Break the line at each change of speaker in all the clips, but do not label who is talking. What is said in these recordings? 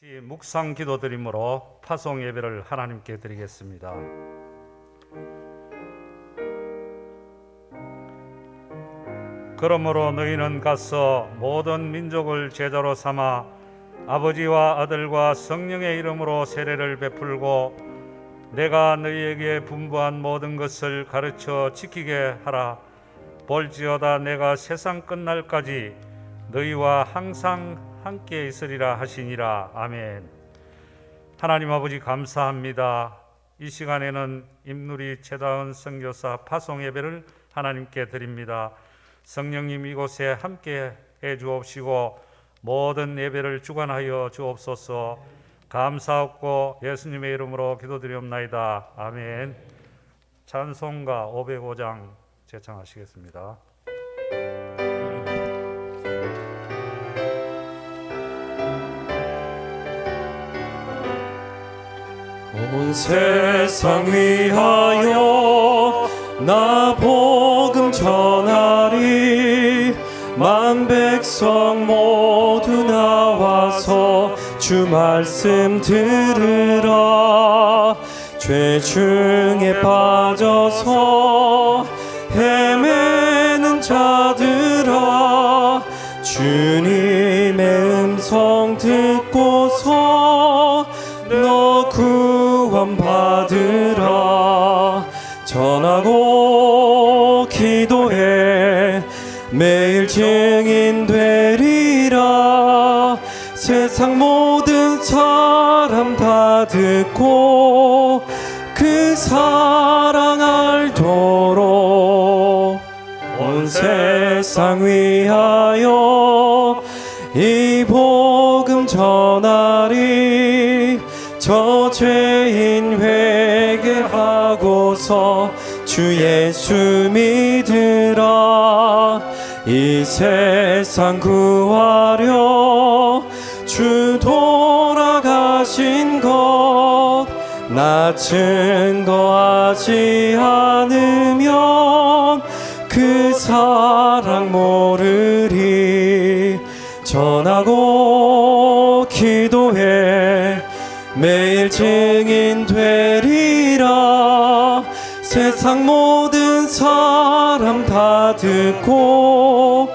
묵상 기도드림으로 파송 예배를 하나님께 드리겠습니다. 그러므로 너희는 가서 모든 민족을 제자로 삼아 아버지와 아들과 성령의 이름으로 세례를 베풀고 내가 너희에게 분부한 모든 것을 가르쳐 지키게 하라. 볼지어다 내가 세상 끝날까지 너희와 항상 함께 있으리라 하시니라. 아멘. 하나님 아버지 감사합니다. 이 시간에는 임누리 최다은 선교사 파송 예배를 하나님께 드립니다. 성령님 이곳에 함께 해 주옵시고 모든 예배를 주관하여 주옵소서. 감사하고 예수님의 이름으로 기도드리옵나이다. 아멘. 찬송가 505장 제창하시겠습니다.
온 세상 위하여 나 복음 전하리. 만 백성 모두 나와서 주 말씀 들으라. 죄 중에 빠져서 헤매는 자들아, 주님의 음성 듣고서 너 구원 받으라. 전하고 기도해 매일 증인 되리라. 세상 모든 사람 다 듣고 그 사랑 알도록 온 세상 위하여 이 복음 전하리. 저 죄인 회개하고서 주 예수 믿으라. 이 세상 구하려 주 돌아가신 것 나 증거하지 않으면 그 사랑 모르리. 전하고 기도해 매일 증인 되리라. 세상 모든 사람 다 듣고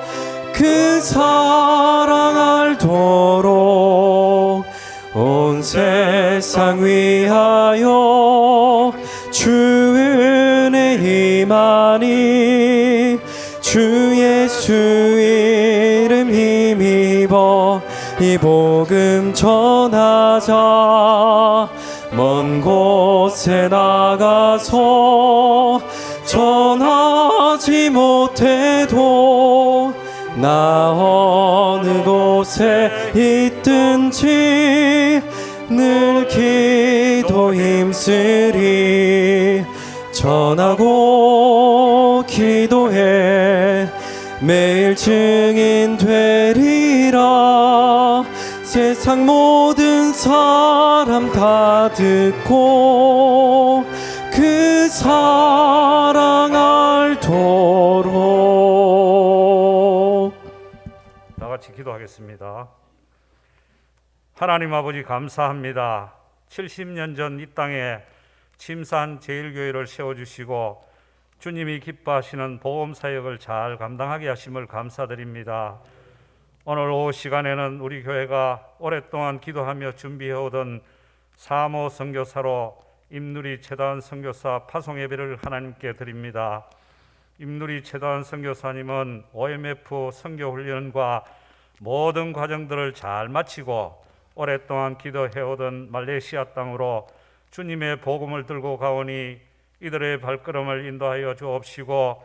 그 사랑 알도록 온 세상 위하여 주 은혜 임하니. 주 예수 이름 힘입어 이 복음 전하자. 먼 곳에 나가서 전하지 못해도 나 어느 곳에 있든지 늘 기도 힘쓰리. 전하고 기도해 매일 증인 되리라. 세상 모든 사람 다 듣고 그 사랑 알도록.
다 같이 기도하겠습니다. 하나님 아버지 감사합니다. 70년 전 이 땅에 침산 제일교회를 세워주시고 주님이 기뻐하시는 복음사역을 잘 감당하게 하심을 감사드립니다. 오늘 오후 시간에는 우리 교회가 오랫동안 기도하며 준비해오던 사모 선교사로 임누리 최다은 선교사 파송 예배를 하나님께 드립니다. 임누리 최다은 선교사님은 OMF 선교훈련과 모든 과정들을 잘 마치고 오랫동안 기도해오던 말레이시아 땅으로 주님의 복음을 들고 가오니 이들의 발걸음을 인도하여 주옵시고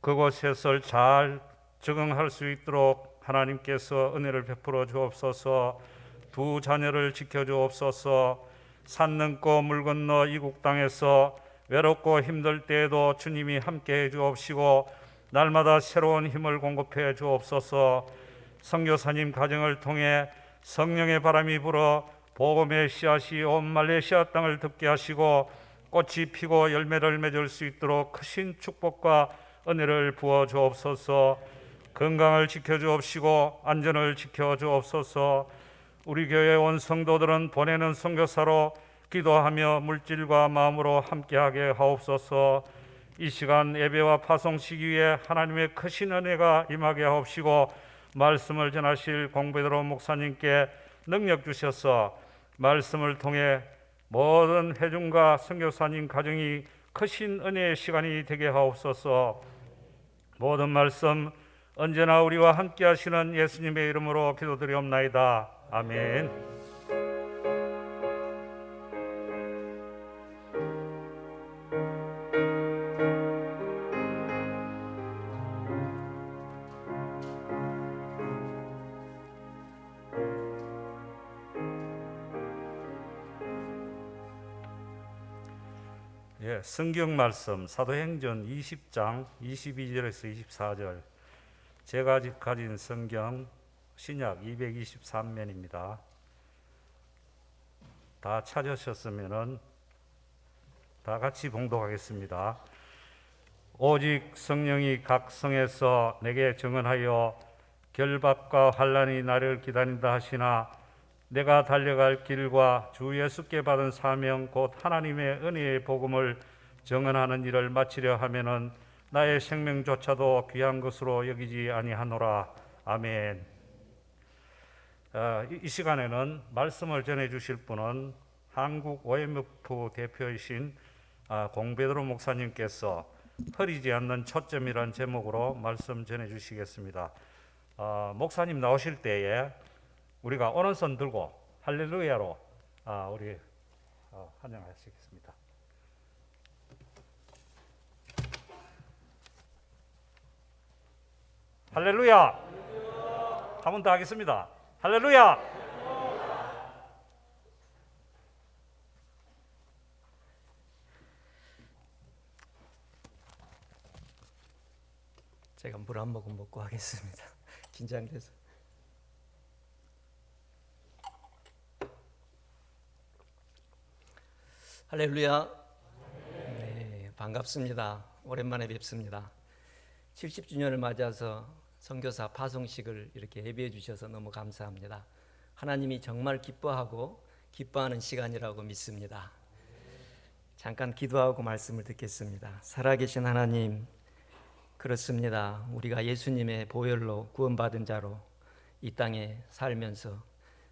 그곳에서 잘 적응할 수 있도록 하나님께서 은혜를 베풀어 주옵소서. 두 자녀를 지켜 주옵소서. 산 넘고 물 건너 이국 땅에서 외롭고 힘들 때에도 주님이 함께 해 주옵시고 날마다 새로운 힘을 공급해 주옵소서. 선교사님 가정을 통해 성령의 바람이 불어 복음의 씨앗이 온 말레이시아 땅을 덮게 하시고 꽃이 피고 열매를 맺을 수 있도록 크신 축복과 은혜를 부어 주옵소서. 건강을 지켜 주옵시고 안전을 지켜 주옵소서. 우리 교회 온 성도들은 보내는 선교사로 기도하며 물질과 마음으로 함께하게 하옵소서. 이 시간 예배와 파송 시기에 하나님의 크신 은혜가 임하게 하옵시고 말씀을 전하실 공베드로 목사님께 능력 주셔서 말씀을 통해 모든 회중과 선교사님 가정이 크신 은혜의 시간이 되게 하옵소서. 모든 말씀 언제나 우리와 함께 하시는 예수님의 이름으로 기도드리옵나이다. 아멘. 성경 말씀 사도행전 20장 22절에서 24절. 제가 가진 성경 신약 223면입니다. 다 찾으셨으면 다 같이 봉독하겠습니다. 오직 성령이 각 성에서 내게 증언하여 결박과 환난이 나를 기다린다 하시나 내가 달려갈 길과 주 예수께 받은 사명 곧 하나님의 은혜의 복음을 증언하는 일을 마치려 하면은 나의 생명조차도 귀한 것으로 여기지 아니하노라. 아멘. 이 시간에는 말씀을 전해 주실 분은 한국 OMF 대표이신 공베드로 목사님께서 흐리지 않는 초점이라는 제목으로 말씀 전해 주시겠습니다. 목사님 나오실 때에 우리가 오른손 들고 할렐루야로 우리 환영하시겠습니다. 할렐루야. 한 번 더 하겠습니다. 할렐루야.
제가 물 한 모금 먹고 하겠습니다. 긴장돼서. 할렐루야. 네, 반갑습니다. 오랜만에 뵙습니다. 70주년을 맞아서 선교사 파송식을 이렇게 예배해 주셔서 너무 감사합니다. 하나님이 정말 기뻐하는 시간이라고 믿습니다. 잠깐 기도하고 말씀을 듣겠습니다. 살아계신 하나님, 그렇습니다. 우리가 예수님의 보혈로 구원받은 자로 이 땅에 살면서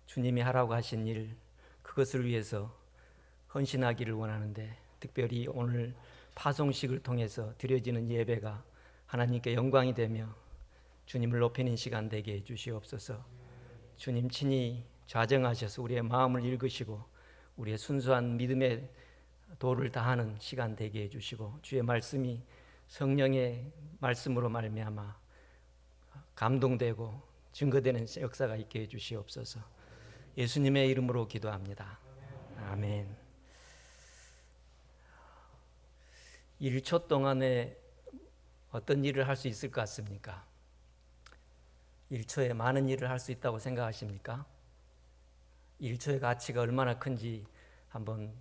주님이 하라고 하신 일, 그것을 위해서 헌신하기를 원하는데, 특별히 오늘 파송식을 통해서 드려지는 예배가 하나님께 영광이 되며 주님을 높이는 시간 되게 해주시옵소서. 주님 친히 좌정하셔서 우리의 마음을 읽으시고 우리의 순수한 믿음의 도를 다하는 시간 되게 해주시고, 주의 말씀이 성령의 말씀으로 말미암아 감동되고 증거되는 역사가 있게 해주시옵소서. 예수님의 이름으로 기도합니다. 아멘. 1초 동안에 어떤 일을 할 수 있을 것 같습니까? 1초에 많은 일을 할 수 있다고 생각하십니까? 1초의 가치가 얼마나 큰지 한번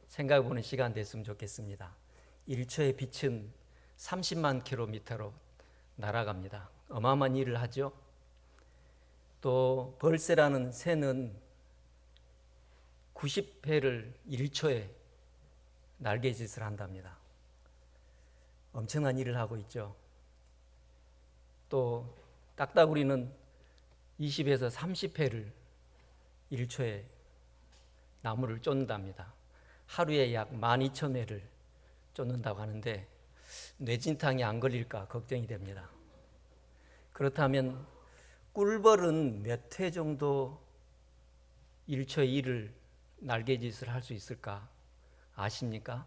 생각해 보는 시간 됐으면 좋겠습니다. 1초의 빛은 30만 킬로미터로 날아갑니다. 어마어마한 일을 하죠. 또 벌새라는 새는 90회를 1초에 날개짓을 한답니다. 엄청난 일을 하고 있죠. 또 딱따구리는 20에서 30회를 1초에 나무를 쫓는답니다. 하루에 약 12,000회를 쫓는다고 하는데 뇌진탕이 안 걸릴까 걱정이 됩니다. 그렇다면 꿀벌은 몇 회 정도 1초에 일을 날개짓을 할 수 있을까 아십니까?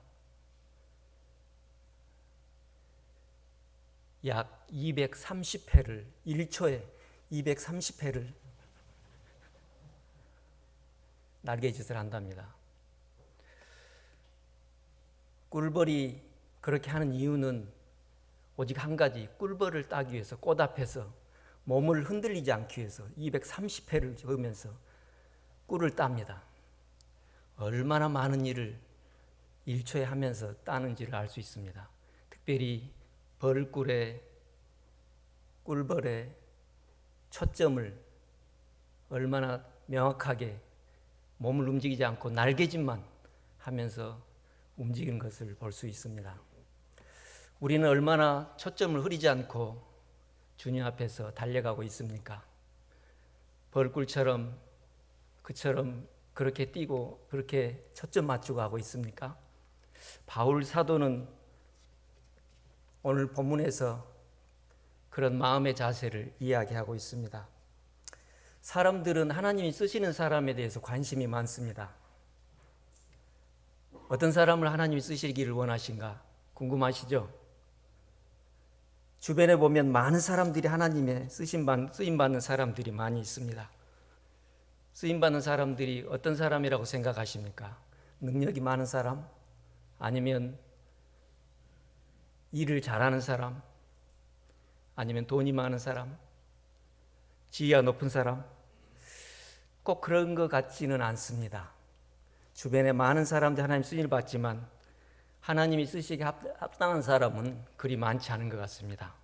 약 230회를 1초에 230회를 날개짓을 한답니다. 꿀벌이 그렇게 하는 이유는 오직 한 가지, 꿀벌을 따기 위해서 꽃 앞에서 몸을 흔들리지 않기 위해서 230회를 저으면서 꿀을 답니다. 얼마나 많은 일을 1초에 하면서 따는지를 알 수 있습니다. 특별히 벌꿀의 꿀벌의 초점을 얼마나 명확하게 몸을 움직이지 않고 날개짓만 하면서 움직이는 것을 볼 수 있습니다. 우리는 얼마나 초점을 흐리지 않고 주님 앞에서 달려가고 있습니까? 벌꿀처럼 그처럼 그렇게 뛰고 그렇게 초점 맞추고 하고 있습니까? 바울 사도는 오늘 본문에서 그런 마음의 자세를 이야기하고 있습니다. 사람들은 하나님이 쓰시는 사람에 대해서 관심이 많습니다. 어떤 사람을 하나님이 쓰시기를 원하신가 궁금하시죠? 주변에 보면 많은 사람들이 하나님의 쓰임받는 사람들이 많이 있습니다. 쓰임받는 사람들이 어떤 사람이라고 생각하십니까? 능력이 많은 사람? 아니면 일을 잘하는 사람? 아니면 돈이 많은 사람? 지위가 높은 사람? 꼭 그런 것 같지는 않습니다. 주변에 많은 사람들이 하나님 쓰임을 받지만 하나님이 쓰시기에 합당한 사람은 그리 많지 않은 것 같습니다.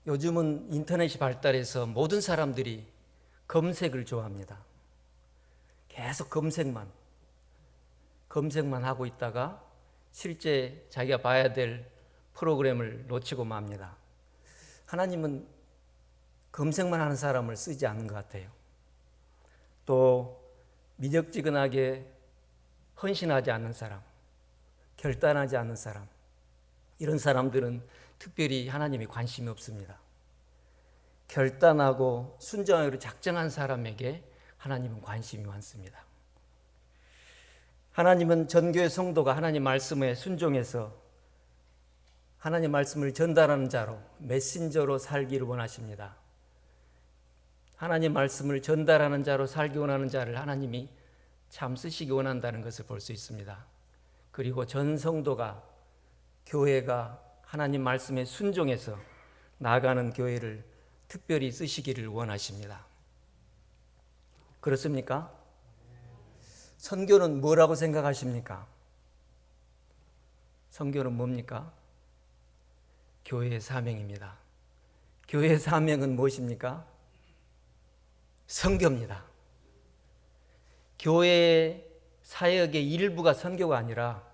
요즘은 인터넷이 발달해서 모든 사람들이 검색을 좋아합니다. 계속 검색만 하고 있다가 실제 자기가 봐야 될 프로그램을 놓치고 맙니다. 하나님은 검색만 하는 사람을 쓰지 않는 것 같아요. 또 미적지근하게 헌신하지 않는 사람, 결단하지 않는 사람, 이런 사람들은 특별히 하나님이 관심이 없습니다. 결단하고 순종하기로 작정한 사람에게 하나님은 관심이 많습니다. 하나님은 전교회 성도가 하나님 말씀에 순종해서 하나님 말씀을 전달하는 자로, 메신저로 살기를 원하십니다. 하나님 말씀을 전달하는 자로 살기 원하는 자를 하나님이 참 쓰시기 원한다는 것을 볼 수 있습니다. 그리고 전 성도가, 교회가 하나님 말씀에 순종해서 나아가는 교회를 특별히 쓰시기를 원하십니다. 그렇습니까? 선교는 뭐라고 생각하십니까? 선교는 뭡니까? 교회의 사명입니다. 교회의 사명은 무엇입니까? 선교입니다. 교회의 사역의 일부가 선교가 아니라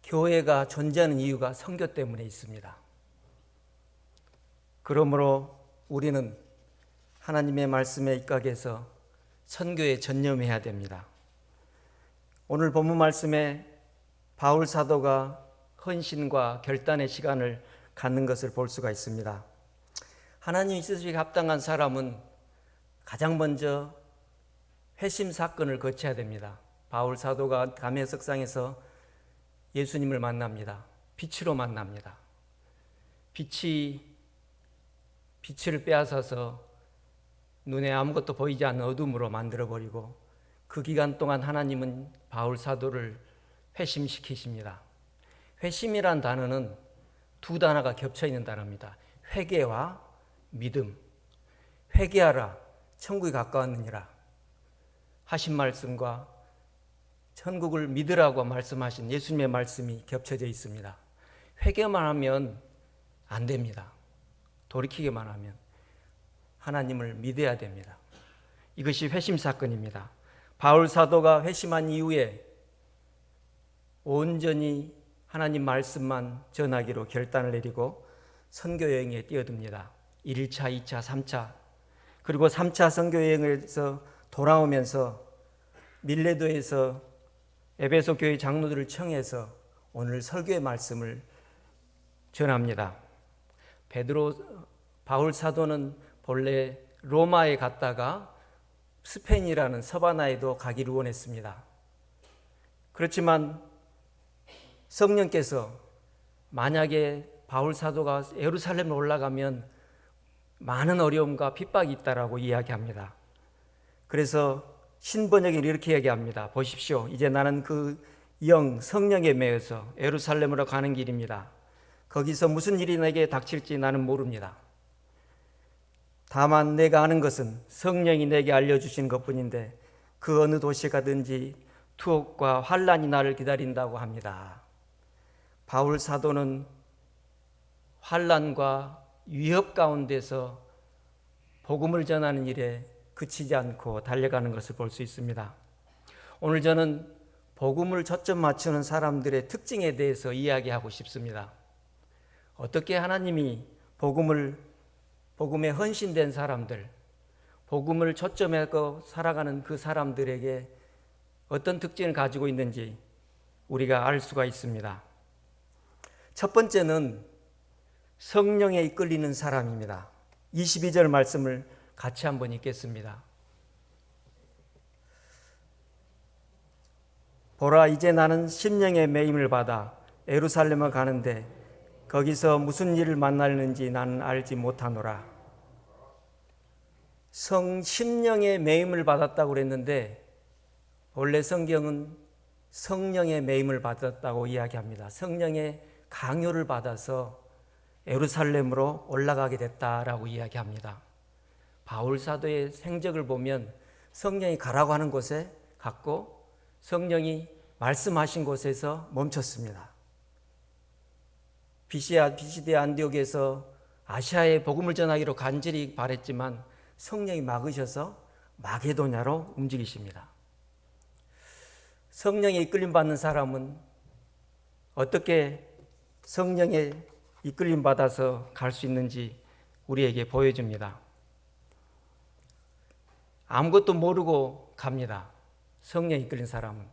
교회가 존재하는 이유가 선교 때문에 있습니다. 그러므로 우리는 하나님의 말씀에 입각해서 선교에 전념해야 됩니다. 오늘 본문 말씀에 바울 사도가 헌신과 결단의 시간을 갖는 것을 볼 수가 있습니다. 하나님이 쓰시기에 합당한 사람은 가장 먼저 회심 사건을 거쳐야 됩니다. 바울 사도가 다메섹상에서 예수님을 만납니다. 빛으로 만납니다. 빛을 빼앗아서 눈에 아무것도 보이지 않는 어둠으로 만들어버리고 그 기간 동안 하나님은 바울 사도를 회심시키십니다. 회심이란 단어는 두 단어가 겹쳐있는 단어입니다. 회개와 믿음. 회개하라, 천국이 가까웠느니라 하신 말씀과 천국을 믿으라고 말씀하신 예수님의 말씀이 겹쳐져 있습니다. 회개만 하면 안 됩니다. 돌이키기만 하면 하나님을 믿어야 됩니다. 이것이 회심 사건입니다. 바울 사도가 회심한 이후에 온전히 하나님 말씀만 전하기로 결단을 내리고 선교 여행에 뛰어듭니다. 1차, 2차, 3차 그리고 3차 선교 여행에서 돌아오면서 밀레도에서 에베소 교회 장로들을 청해서 오늘 설교의 말씀을 전합니다. 바울 사도는 본래 로마에 갔다가 스페인이라는 서바나에도 가기를 원했습니다. 그렇지만 성령께서 만약에 바울 사도가 예루살렘에 올라가면 많은 어려움과 핍박이 있다라고 이야기합니다. 그래서 신번역이 이렇게 얘기합니다. 보십시오. 이제 나는 그 성령에 매여서 예루살렘으로 가는 길입니다. 거기서 무슨 일이 내게 닥칠지 나는 모릅니다. 다만 내가 아는 것은 성령이 내게 알려주신 것뿐인데 그 어느 도시에 가든지 투옥과 환난이 나를 기다린다고 합니다. 바울 사도는 환난과 위협 가운데서 복음을 전하는 일에 그치지 않고 달려가는 것을 볼 수 있습니다. 오늘 저는 복음을 초점 맞추는 사람들의 특징에 대해서 이야기하고 싶습니다. 어떻게 하나님이 복음에 헌신된 사람들, 복음을 초점하고 살아가는 그 사람들에게 어떤 특징을 가지고 있는지 우리가 알 수가 있습니다. 첫 번째는 성령에 이끌리는 사람입니다. 22절 말씀을 같이 한번 읽겠습니다. 보라, 이제 나는 심령의 매임을 받아 예루살렘에 가는데 거기서 무슨 일을 만나는지 나는 알지 못하노라. 심령의 매임을 받았다고 그랬는데 원래 성경은 성령의 매임을 받았다고 이야기합니다. 성령의 강요를 받아서 예루살렘으로 올라가게 됐다라고 이야기합니다. 바울 사도의 행적을 보면 성령이 가라고 하는 곳에 갔고 성령이 말씀하신 곳에서 멈췄습니다. 비시디아 안디옥에서 아시아에 복음을 전하기로 간절히 바랬지만 성령이 막으셔서 마게도냐로 움직이십니다. 성령에 이끌림 받는 사람은 어떻게 성령에 이끌림 받아서 갈 수 있는지 우리에게 보여줍니다. 아무것도 모르고 갑니다. 성령에 이끌린 사람은.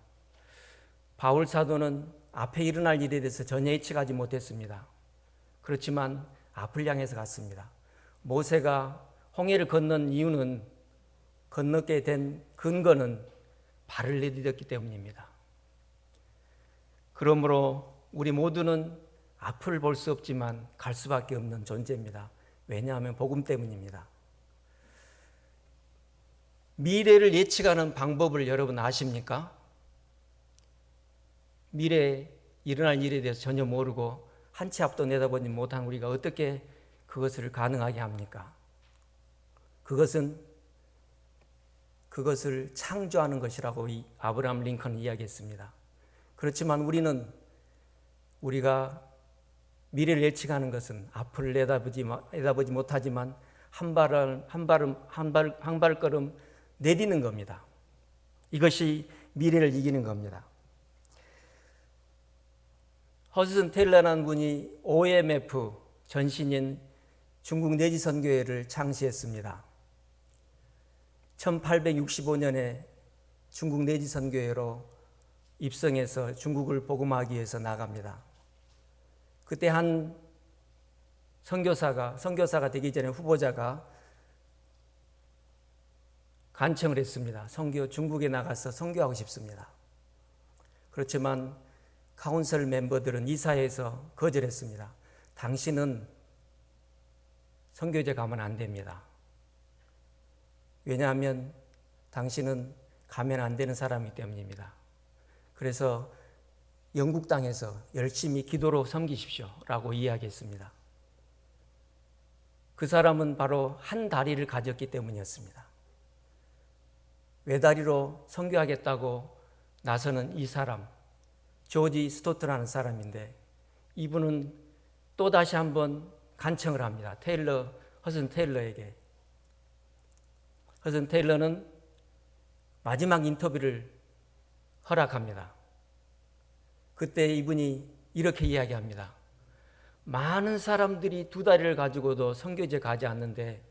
바울 사도는 앞에 일어날 일에 대해서 전혀 예측하지 못했습니다. 그렇지만 앞을 향해서 갔습니다. 모세가 홍해를 건넌 이유는, 건너게 된 근거는 발을 내디뎠기 때문입니다. 그러므로 우리 모두는 앞을 볼 수 없지만 갈 수밖에 없는 존재입니다. 왜냐하면 복음 때문입니다. 미래를 예측하는 방법을 여러분 아십니까? 미래에 일어날 일에 대해서 전혀 모르고 한 치 앞도 내다보지 못한 우리가 어떻게 그것을 가능하게 합니까? 그것을 창조하는 것이라고 이 아브라함 링컨은 이야기했습니다. 그렇지만 우리가 미래를 예측하는 것은 앞을 내다보지 못하지만 한 발걸음 내디는 겁니다. 이것이 미래를 이기는 겁니다. 허드슨 테일러라는 분이 OMF 전신인 중국 내지선교회를 창시했습니다. 1865년에 중국 내지선교회로 입성해서 중국을 복음하기 위해서 나갑니다. 그때 한 선교사가 되기 전에 후보자가 간청을 했습니다. 중국에 나가서 선교하고 싶습니다. 그렇지만 카운슬 멤버들은 이사회에서 거절했습니다. 당신은 선교제 가면 안 됩니다. 왜냐하면 당신은 가면 안 되는 사람이기 때문입니다. 그래서 영국 땅에서 열심히 기도로 섬기십시오 라고 이야기했습니다. 그 사람은 바로 한 다리를 가졌기 때문이었습니다. 외다리로 선교하겠다고 나서는 이 사람, 조지 스토트라는 사람인데 이분은 또다시 한번 간청을 합니다. 허슨 테일러에게. 허슨 테일러는 마지막 인터뷰를 허락합니다. 그때 이분이 이렇게 이야기합니다. 많은 사람들이 두 다리를 가지고도 선교제 가지 않는데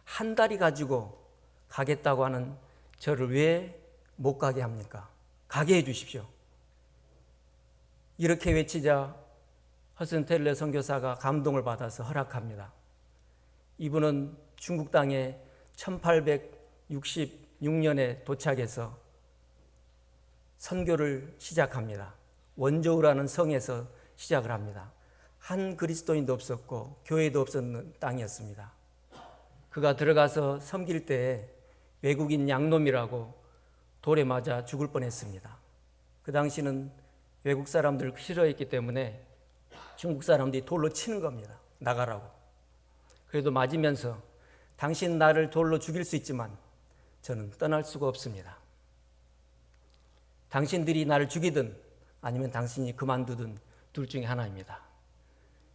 한 다리 가지고 가겠다고 하는 저를 왜 못 가게 합니까? 가게 해 주십시오. 이렇게 외치자 허슨 테일러 선교사가 감동을 받아서 허락합니다. 이분은 중국 땅에 1866년에 도착해서 선교를 시작합니다. 원저우라는 성에서 시작을 합니다. 한 그리스도인도 없었고 교회도 없었는 땅이었습니다. 그가 들어가서 섬길 때에 외국인 양놈이라고 돌에 맞아 죽을 뻔했습니다. 그 당시는 외국 사람들을 싫어했기 때문에 중국 사람들이 돌로 치는 겁니다. 나가라고. 그래도 맞으면서 당신 나를 돌로 죽일 수 있지만 저는 떠날 수가 없습니다. 당신들이 나를 죽이든 아니면 당신이 그만두든 둘 중에 하나입니다.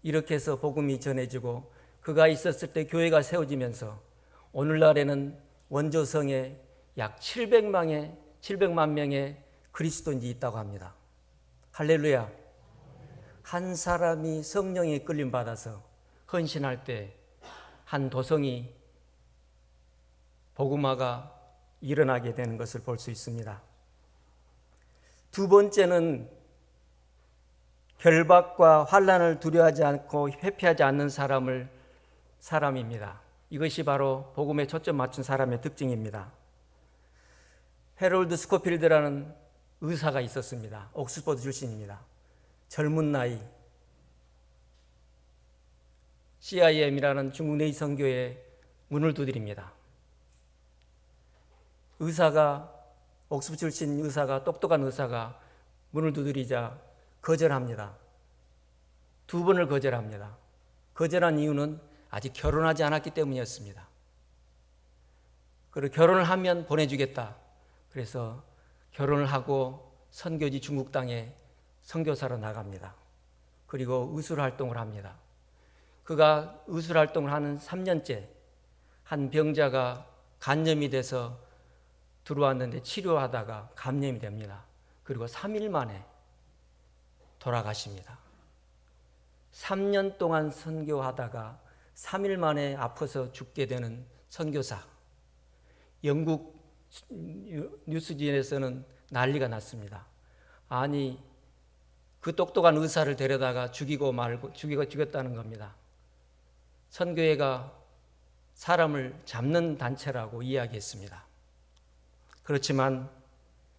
이렇게 해서 복음이 전해지고 그가 있었을 때 교회가 세워지면서 오늘날에는 원조성에 약 700만 명의 그리스도인이 있다고 합니다. 할렐루야. 한 사람이 성령에 끌림 받아서 헌신할 때 한 도성이 복음화가 일어나게 되는 것을 볼 수 있습니다. 두 번째는 결박과 환난을 두려워하지 않고 회피하지 않는 사람입니다. 이것이 바로 복음에 초점 맞춘 사람의 특징입니다. 해롤드 스코필드라는 의사가 있었습니다. 옥스퍼드 출신입니다. 젊은 나이 CIM이라는 중국 내지 선교에 문을 두드립니다. 옥스퍼드 출신 의사가, 똑똑한 의사가 문을 두드리자 거절합니다. 두 번을 거절합니다. 거절한 이유는 아직 결혼하지 않았기 때문이었습니다. 그리고 결혼을 하면 보내주겠다. 그래서 결혼을 하고 선교지 중국 땅에 선교사로 나갑니다. 그리고 의술 활동을 합니다. 그가 의술 활동을 하는 3년째 한 병자가 간염이 돼서 들어왔는데 치료하다가 감염이 됩니다. 그리고 3일 만에 돌아가십니다. 3년 동안 선교하다가 3일 만에 아파서 죽게 되는 선교사. 영국 뉴스진에서는 난리가 났습니다. 아니, 그 똑똑한 의사를 데려다가 죽였다는 겁니다. 선교회가 사람을 잡는 단체라고 이야기했습니다. 그렇지만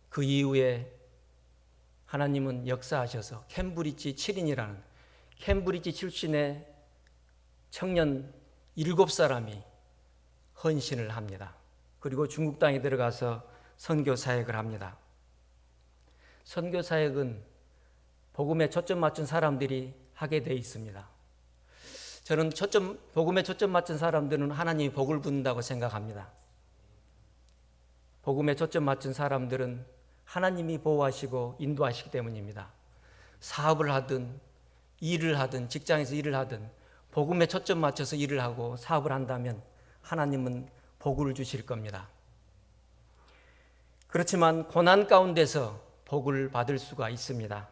그 이후에 하나님은 역사하셔서 캠브리지 7인이라는 캠브리지 출신의 청년 7사람이 헌신을 합니다. 그리고 중국 땅에 들어가서 선교 사역을 합니다. 선교 사역은 복음에 초점 맞춘 사람들이 하게 되어 있습니다. 저는 복음에 초점 맞춘 사람들은 하나님이 복을 붓는다고 생각합니다. 복음에 초점 맞춘 사람들은 하나님이 보호하시고 인도하시기 때문입니다. 사업을 하든 일을 하든 직장에서 일을 하든 복음에 초점 맞춰서 일을 하고 사업을 한다면 하나님은 복을 주실 겁니다. 그렇지만 고난 가운데서 복을 받을 수가 있습니다.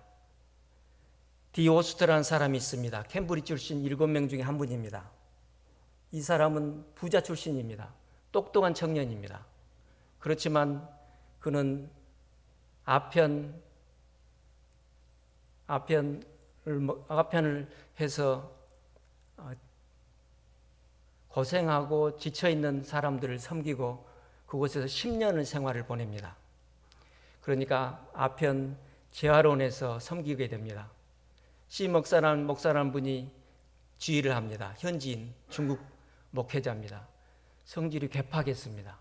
디오스트라는 사람이 있습니다. 캠브리지 출신 7명 중에 한 분입니다. 이 사람은 부자 출신입니다. 똑똑한 청년입니다. 그렇지만 그는 아편을 해서 고생하고 지쳐있는 사람들을 섬기고 그곳에서 10년을 생활을 보냅니다. 그러니까 아편 재활원에서 섬기게 됩니다. 시 목사라는 분이 지휘를 합니다. 현지인 중국 목회자입니다. 성질이 괴팍했습니다.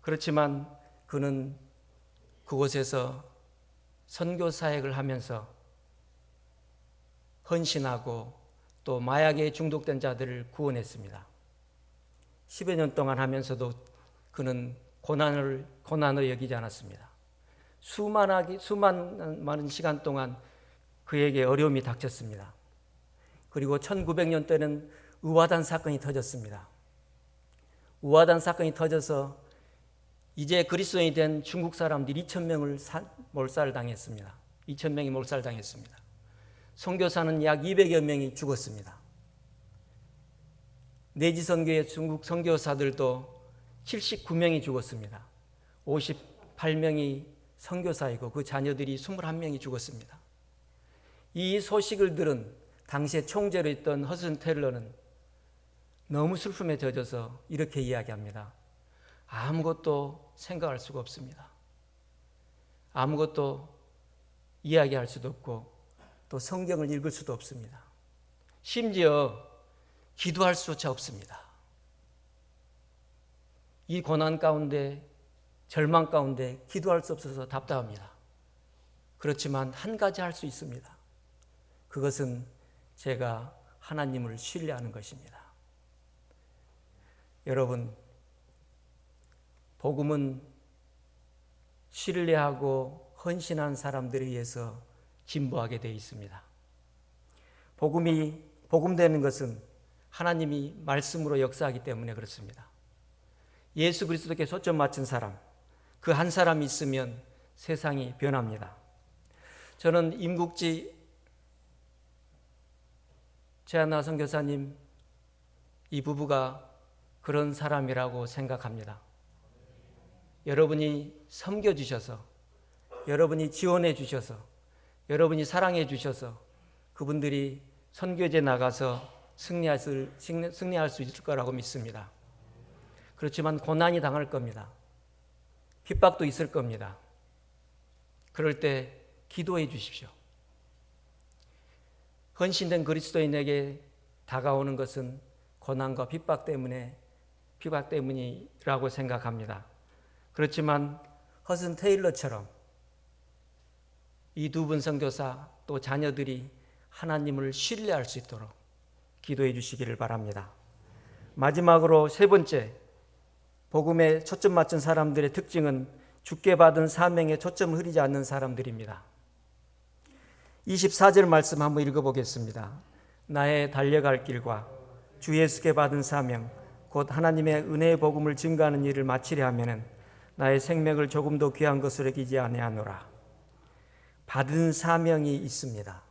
그렇지만 그는 그곳에서 선교 사역을 하면서 헌신하고 또 마약에 중독된 자들을 구원했습니다. 10여 년 동안 하면서도 그는 고난을 여기지 않았습니다. 수많은 시간 동안 그에게 어려움이 닥쳤습니다. 그리고 1900년대는 우화단 사건이 터졌습니다. 우화단 사건이 터져서 이제 그리스도인이 된 중국 사람들이 2,000명을 몰살당했습니다. 2,000명이 몰살당했습니다. 선교사는 약 200여 명이 죽었습니다. 내지 선교의 중국 선교사들도 79명이 죽었습니다. 58명이 선교사이고 그 자녀들이 21명이 죽었습니다. 이 소식을 들은 당시에 총재로 있던 허슨 텔러는 너무 슬픔에 젖어서 이렇게 이야기합니다. 아무것도 생각할 수가 없습니다. 아무것도 이야기할 수도 없고 또 성경을 읽을 수도 없습니다. 심지어 기도할 수조차 없습니다. 이 고난 가운데, 절망 가운데 기도할 수 없어서 답답합니다. 그렇지만 한 가지 할 수 있습니다. 그것은 제가 하나님을 신뢰하는 것입니다. 여러분, 복음은 신뢰하고 헌신한 사람들에 의해서 진보하게 되어 있습니다. 복음되는 것은 하나님이 말씀으로 역사하기 때문에 그렇습니다. 예수 그리스도께 초점 맞춘 사람, 그 한 사람이 있으면 세상이 변합니다. 저는 임국지 최한나 선교사님 이 부부가 그런 사람이라고 생각합니다. 여러분이 섬겨주셔서, 여러분이 지원해 주셔서, 여러분이 사랑해 주셔서 그분들이 선교제 나가서 승리할 수 있을 거라고 믿습니다. 그렇지만 고난이 당할 겁니다. 핍박도 있을 겁니다. 그럴 때 기도해 주십시오. 헌신된 그리스도인에게 다가오는 것은 고난과 핍박 때문이라고 생각합니다. 그렇지만 허슨 테일러처럼 이 두 분 선교사 또 자녀들이 하나님을 신뢰할 수 있도록 기도해 주시기를 바랍니다. 마지막으로 세 번째, 복음에 초점 맞춘 사람들의 특징은 주께 받은 사명에 초점을 흐리지 않는 사람들입니다. 24절 말씀 한번 읽어보겠습니다. 나의 달려갈 길과 주 예수께 받은 사명, 곧 하나님의 은혜의 복음을 증거하는 일을 마치려 하면은 나의 생명을 조금도 귀한 것으로 여기지 아니하노라. 받은 사명이 있습니다.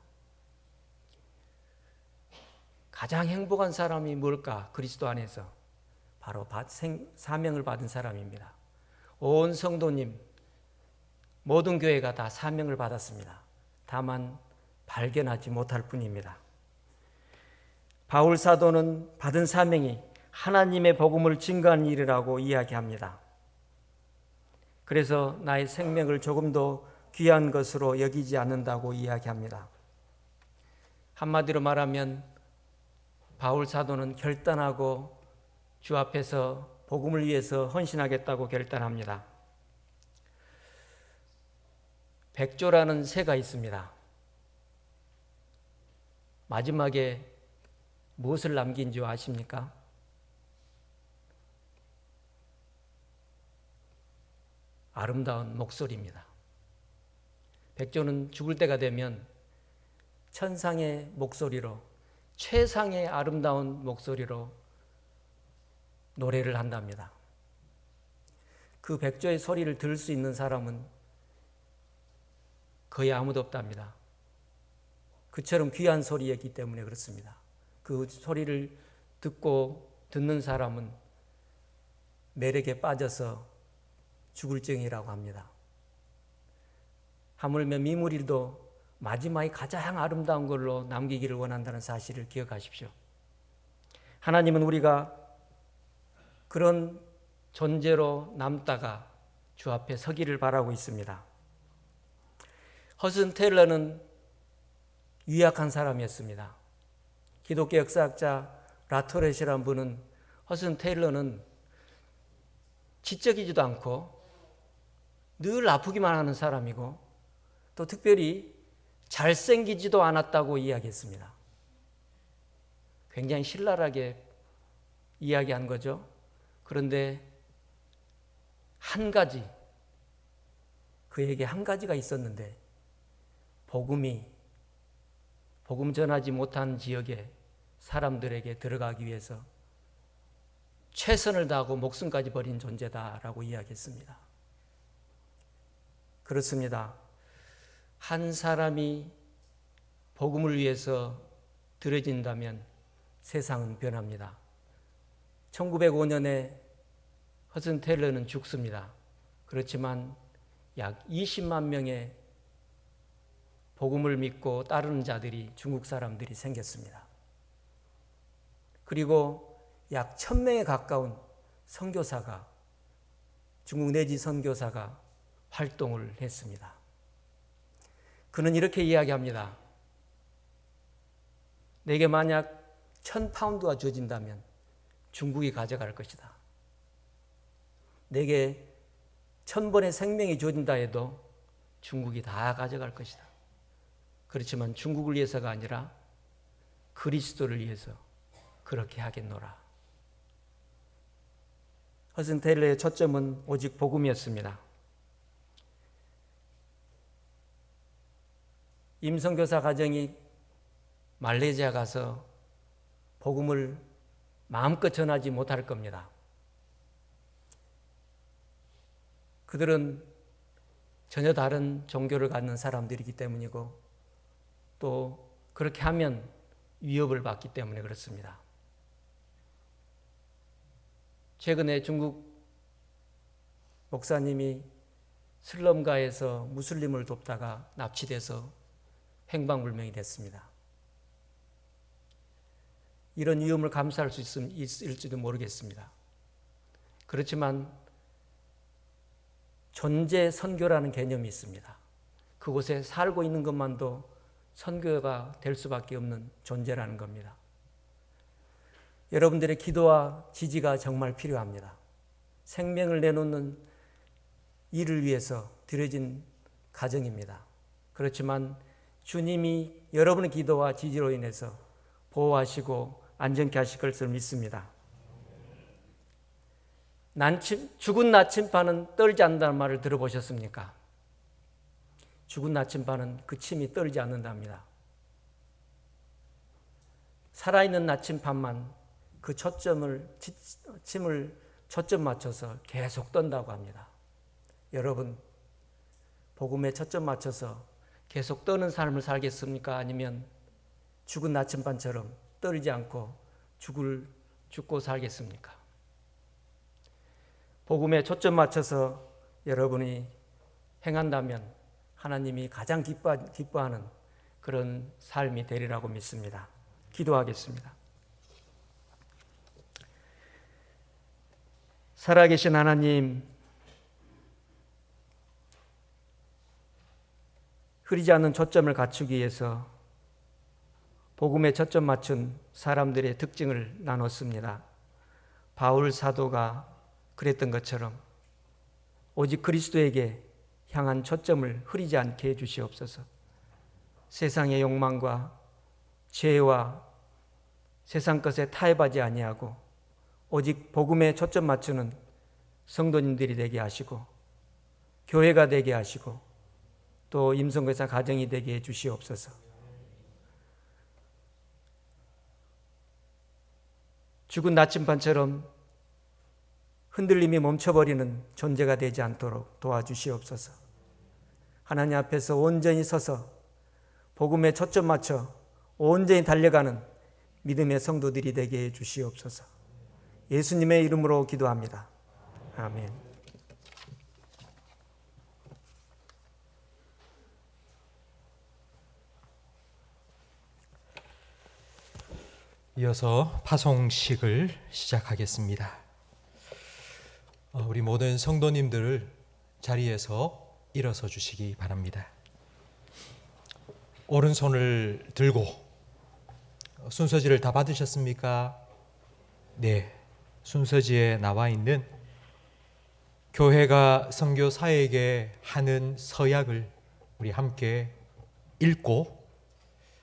가장 행복한 사람이 뭘까? 그리스도 안에서 바로 사명을 받은 사람입니다. 온 성도님, 모든 교회가 다 사명을 받았습니다. 다만 발견하지 못할 뿐입니다. 바울 사도는 받은 사명이 하나님의 복음을 증거하는 일이라고 이야기합니다. 그래서 나의 생명을 조금도 귀한 것으로 여기지 않는다고 이야기합니다. 한마디로 말하면 바울 사도는 결단하고 주 앞에서 복음을 위해서 헌신하겠다고 결단합니다. 백조라는 새가 있습니다. 마지막에 무엇을 남긴 줄 아십니까? 아름다운 목소리입니다. 백조는 죽을 때가 되면 천상의 목소리로, 최상의 아름다운 목소리로 노래를 한답니다. 그 백조의 소리를 들을 수 있는 사람은 거의 아무도 없답니다. 그처럼 귀한 소리였기 때문에 그렇습니다. 그 소리를 듣는 사람은 매력에 빠져서 죽을 정이라고 합니다. 하물며 미무리도 마지막에 가장 아름다운 걸로 남기기를 원한다는 사실을 기억하십시오. 하나님은 우리가 그런 존재로 남다가 주 앞에 서기를 바라고 있습니다. 허슨 테일러는 유약한 사람이었습니다. 기독교 역사학자 라토렛이라는 분은 허슨 테일러는 지적이지도 않고 늘 아프기만 하는 사람이고 또 특별히 잘생기지도 않았다고 이야기했습니다. 굉장히 신랄하게 이야기한 거죠. 그런데 그에게 한 가지가 있었는데 복음 전하지 못한 지역에 사람들에게 들어가기 위해서 최선을 다하고 목숨까지 버린 존재다라고 이야기했습니다. 그렇습니다. 한 사람이 복음을 위해서 들어진다면 세상은 변합니다. 1905년에 허슨 테일러는 죽습니다. 그렇지만 약 20만 명의 복음을 믿고 따르는 자들이, 중국 사람들이 생겼습니다. 그리고 약 1000명에 가까운 선교사가, 중국 내지 선교사가 활동을 했습니다. 그는 이렇게 이야기합니다. 내게 만약 1000파운드가 주어진다면 중국이 가져갈 것이다. 내게 1000번의 생명이 주어진다 해도 중국이 다 가져갈 것이다. 그렇지만 중국을 위해서가 아니라 그리스도를 위해서 그렇게 하겠노라. 허슨 테일러의 초점은 오직 복음이었습니다. 임선교사 가정이 말레이시아 가서 복음을 마음껏 전하지 못할 겁니다. 그들은 전혀 다른 종교를 갖는 사람들이기 때문이고 또 그렇게 하면 위협을 받기 때문에 그렇습니다. 최근에 중국 목사님이 슬럼가에서 무슬림을 돕다가 납치돼서 행방불명이 됐습니다. 이런 위험을 감수할 수 있을지도 모르겠습니다. 그렇지만 존재 선교라는 개념이 있습니다. 그곳에 살고 있는 것만도 선교가 될 수밖에 없는 존재라는 겁니다. 여러분들의 기도와 지지가 정말 필요합니다. 생명을 내놓는 일을 위해서 드려진 가정입니다. 그렇지만 주님이 여러분의 기도와 지지로 인해서 보호하시고 안전케 하실 것을 믿습니다. 죽은 나침반은 떨지 않는다는 말을 들어보셨습니까? 죽은 나침반은 그 침이 떨지 않는답니다. 살아있는 나침반만 그 침을 초점 맞춰서 계속 떤다고 합니다. 여러분, 복음에 초점 맞춰서 계속 떠는 삶을 살겠습니까? 아니면 죽은 나침반처럼 떨지 않고 죽고 살겠습니까? 복음에 초점 맞춰서 여러분이 행한다면 하나님이 가장 기뻐하는 그런 삶이 되리라고 믿습니다. 기도하겠습니다. 살아계신 하나님, 흐리지 않는 초점을 갖추기 위해서 복음에 초점 맞춘 사람들의 특징을 나눴습니다. 바울 사도가 그랬던 것처럼 오직 그리스도에게 향한 초점을 흐리지 않게 해주시옵소서. 세상의 욕망과 죄와 세상 것에 타협하지 아니하고 오직 복음에 초점 맞추는 성도님들이 되게 하시고 교회가 되게 하시고 또 임성교사 가정이 되게 해 주시옵소서. 죽은 나침반처럼 흔들림이 멈춰버리는 존재가 되지 않도록 도와주시옵소서. 하나님 앞에서 온전히 서서 복음에 초점 맞춰 온전히 달려가는 믿음의 성도들이 되게 해 주시옵소서. 예수님의 이름으로 기도합니다. 아멘.
이어서 파송식을 시작하겠습니다. 우리 모든 성도님들을 자리에서 일어서 주시기 바랍니다. 오른손을 들고 순서지를 다 받으셨습니까? 네, 순서지에 나와 있는 교회가 선교사에게 하는 서약을 우리 함께 읽고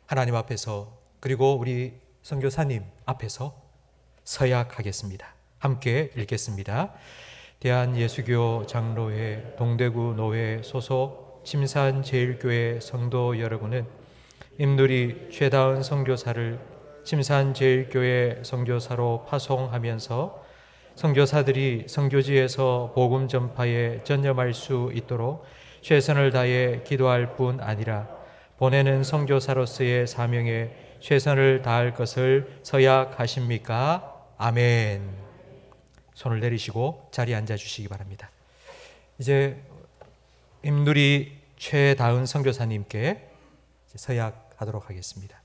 하나님 앞에서 그리고 우리 선교사님 앞에서 서약하겠습니다. 함께 읽겠습니다. 대한예수교 장로회 동대구 노회 소속 침산제일교회 성도 여러분은 임누리 최다은 선교사를 침산제일교회 선교사로 파송하면서 선교사들이 선교지에서 복음 전파에 전념할 수 있도록 최선을 다해 기도할 뿐 아니라 보내는 선교사로서의 사명에 최선을 다할 것을 서약하십니까? 아멘. 손을 내리시고 자리에 앉아 주시기 바랍니다. 이제 임누리 최다은 선교사님께 서약하도록 하겠습니다.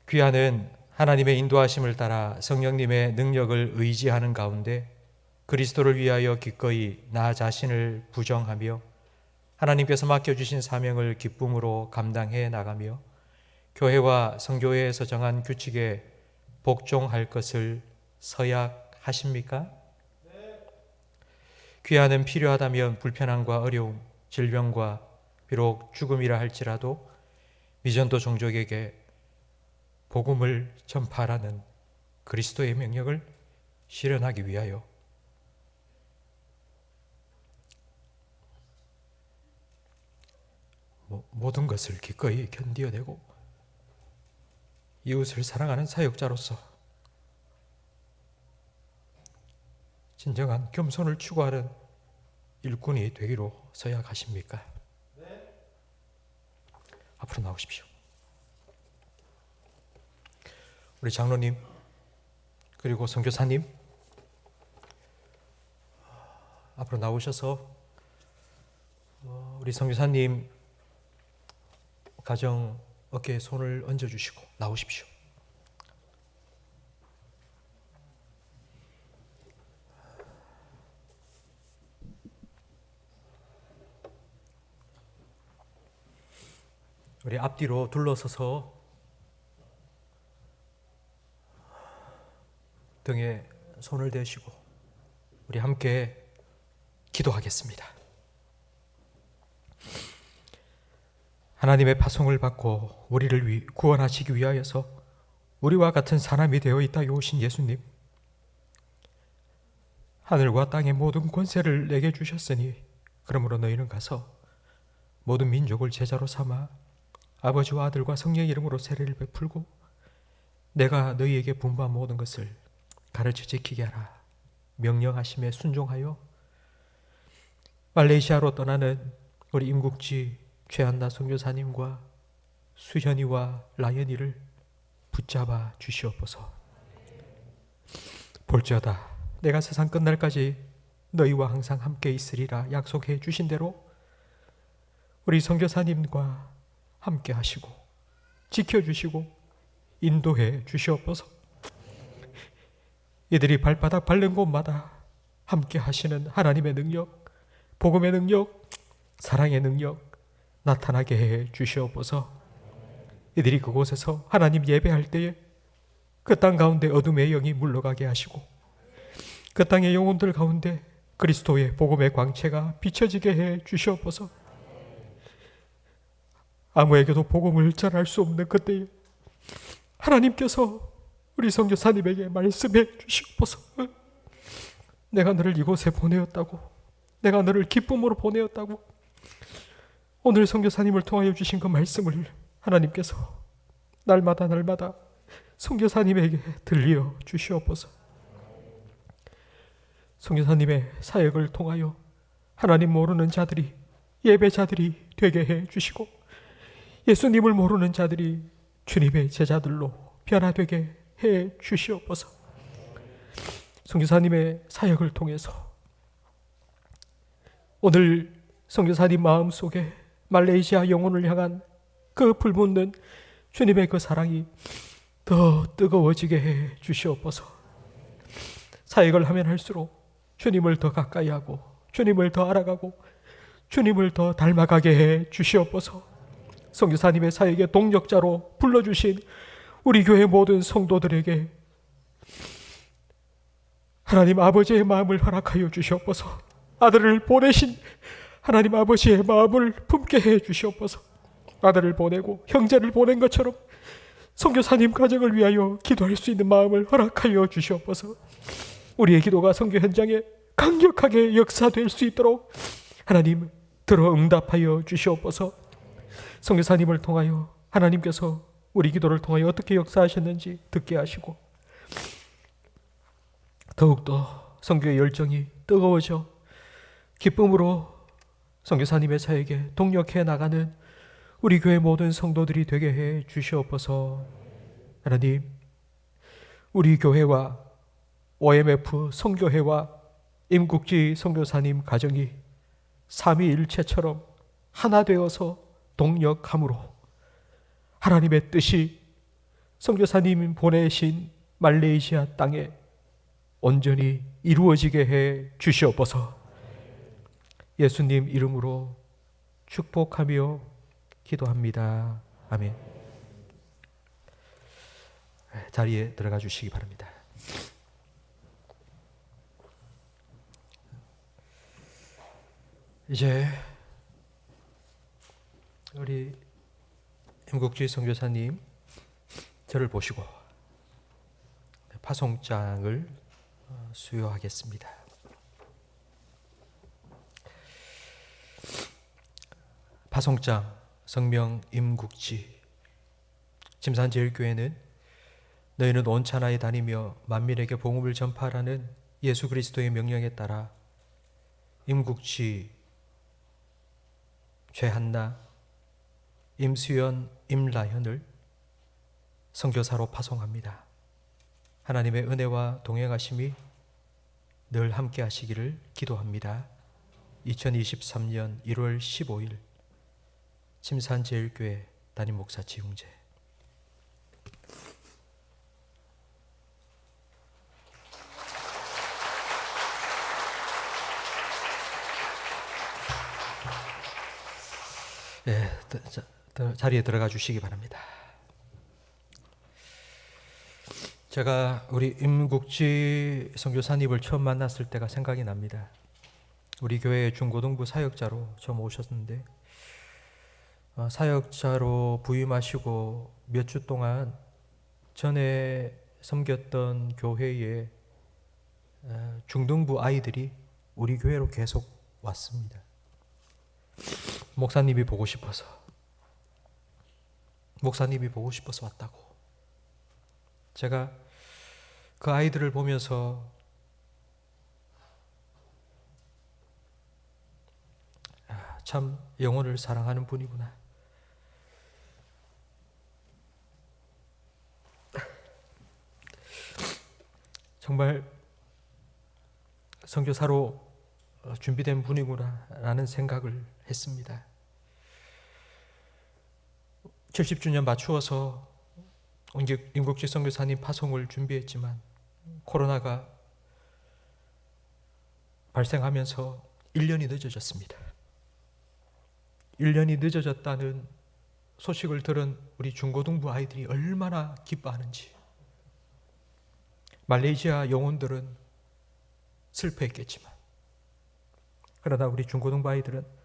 귀하는 하나님의 인도하심을 따라 성령님의 능력을 의지하는 가운데 그리스도를 위하여 기꺼이 나 자신을 부정하며 하나님께서 맡겨주신 사명을 기쁨으로 감당해 나가며 교회와 선교회에서 정한 규칙에 복종할 것을 서약하십니까? 귀하는 필요하다면 불편함과 어려움, 질병과 비록 죽음이라 할지라도 미전도 종족에게 복음을 전파하라는 그리스도의 명령을 실현하기 위하여 모든 것을 기꺼이 견디어내고 이웃을 사랑하는 사역자로서 진정한 겸손을 추구하는 일꾼이 되기로 서약하십니까? 앞으로 나오십시오. 우리 장로님 그리고 선교사님 앞으로 나오셔서 우리 선교사님 가정 어깨에 손을 얹어주시고 나오십시오. 우리 앞뒤로 둘러서서 등에 손을 대시고 우리 함께 기도하겠습니다. 하나님의 파송을 받고 우리를 구원하시기 위하여서 우리와 같은 사람이 되어 있다 오신 예수님, 하늘과 땅의 모든 권세를 내게 주셨으니 그러므로 너희는 가서 모든 민족을 제자로 삼아 아버지와 아들과 성령의 이름으로 세례를 베풀고 내가 너희에게 분부한 모든 것을 가르쳐 지키게 하라 명령하심에 순종하여 말레이시아로 떠나는 우리 임국지 최한나 선교사님과 수현이와 라연이를 붙잡아 주시옵소서. 볼지어다 내가 세상 끝날까지 너희와 항상 함께 있으리라 약속해 주신 대로 우리 선교사님과 함께 하시고 지켜주시고 인도해 주시옵소서. 이들이 발바닥 밟는 곳마다 함께 하시는 하나님의 능력, 복음의 능력, 사랑의 능력 나타나게 해 주시옵소서. 이들이 그곳에서 하나님 예배할 때에 그 땅 가운데 어둠의 영이 물러가게 하시고 그 땅의 영혼들 가운데 그리스도의 복음의 광채가 비춰지게 해 주시옵소서. 아무에게도 복음을 전할 수 없는 그때에 하나님께서 우리 선교사님에게 말씀해 주시옵소서. 내가 너를 이곳에 보내었다고, 내가 너를 기쁨으로 보내었다고, 오늘 선교사님을 통하여 주신 그 말씀을 하나님께서 날마다 선교사님에게 들려 주시옵소서. 선교사님의 사역을 통하여 하나님 모르는 자들이 예배자들이 되게 해 주시고 예수님을 모르는 자들이 주님의 제자들로 변화되게 해 주시옵소서. 선교사님의 사역을 통해서 오늘 선교사님 마음속에 말레이시아 영혼을 향한 그 불붙는 주님의 그 사랑이 더 뜨거워지게 해 주시옵소서. 사역을 하면 할수록 주님을 더 가까이 하고 주님을 더 알아가고 주님을 더 닮아가게 해 주시옵소서. 선교사님의 사역의 동력자로 불러주신 우리 교회 모든 성도들에게 하나님 아버지의 마음을 허락하여 주시옵소서. 아들을 보내신 하나님 아버지의 마음을 품게 해 주시옵소서. 아들을 보내고 형제를 보낸 것처럼 선교사님 가정을 위하여 기도할 수 있는 마음을 허락하여 주시옵소서. 우리의 기도가 선교 현장에 강력하게 역사될 수 있도록 하나님 들어 응답하여 주시옵소서. 선교사님을 통하여 하나님께서 우리 기도를 통하여 어떻게 역사하셨는지 듣게 하시고 더욱더 선교의 열정이 뜨거워져 기쁨으로 선교사님의 사역에 동력해 나가는 우리 교회 모든 성도들이 되게 해 주시옵소서. 하나님, 우리 교회와 OMF 선교회와 임국지 선교사님 가정이 삼위일체처럼 하나 되어서 동력함으로 하나님의 뜻이 선교사님 보내신 말레이시아 땅에 온전히 이루어지게 해 주시옵소서. 예수님 이름으로 축복하며 기도합니다. 아멘. 자리에 들어가 주시기 바랍니다. 이제 우리 임국지 선교사님 저를 보시고 파송장을 수여하겠습니다. 파송장 성명 임국지. 침산제일교회는 너희는 온 천하에 다니며 만민에게 복음을 전파하라는
예수 그리스도의 명령에 따라 임국지, 최한나, 임수연, 임라현을 선교사로 파송합니다. 하나님의 은혜와 동행하심이 늘 함께 하시기를 기도합니다. 2023년 1월 15일 침산제일교회 담임 목사 지웅재. 자리에 들어가 주시기 바랍니다. 제가 우리 임국지 선교사님을 처음 만났을 때가 생각이 납니다. 우리 교회 중고등부 사역자로 처음 오셨는데 사역자로 부임하시고 몇 주 동안 전에 섬겼던 교회에 중등부 아이들이 우리 교회로 계속 왔습니다. 목사님이 보고 싶어서 왔다고. 제가 그 아이들을 보면서 참 영혼을 사랑하는 분이구나. 정말 선교사로 준비된 분이구나라는 생각을 했습니다. 70주년 맞추어서 임국지 선교사님 파송을 준비했지만 코로나가 발생하면서 1년이 늦어졌습니다. 1년이 늦어졌다는 소식을 들은 우리 중고등부 아이들이 얼마나 기뻐하는지. 말레이시아 영혼들은 슬퍼했겠지만 그러나 우리 중고등부 아이들은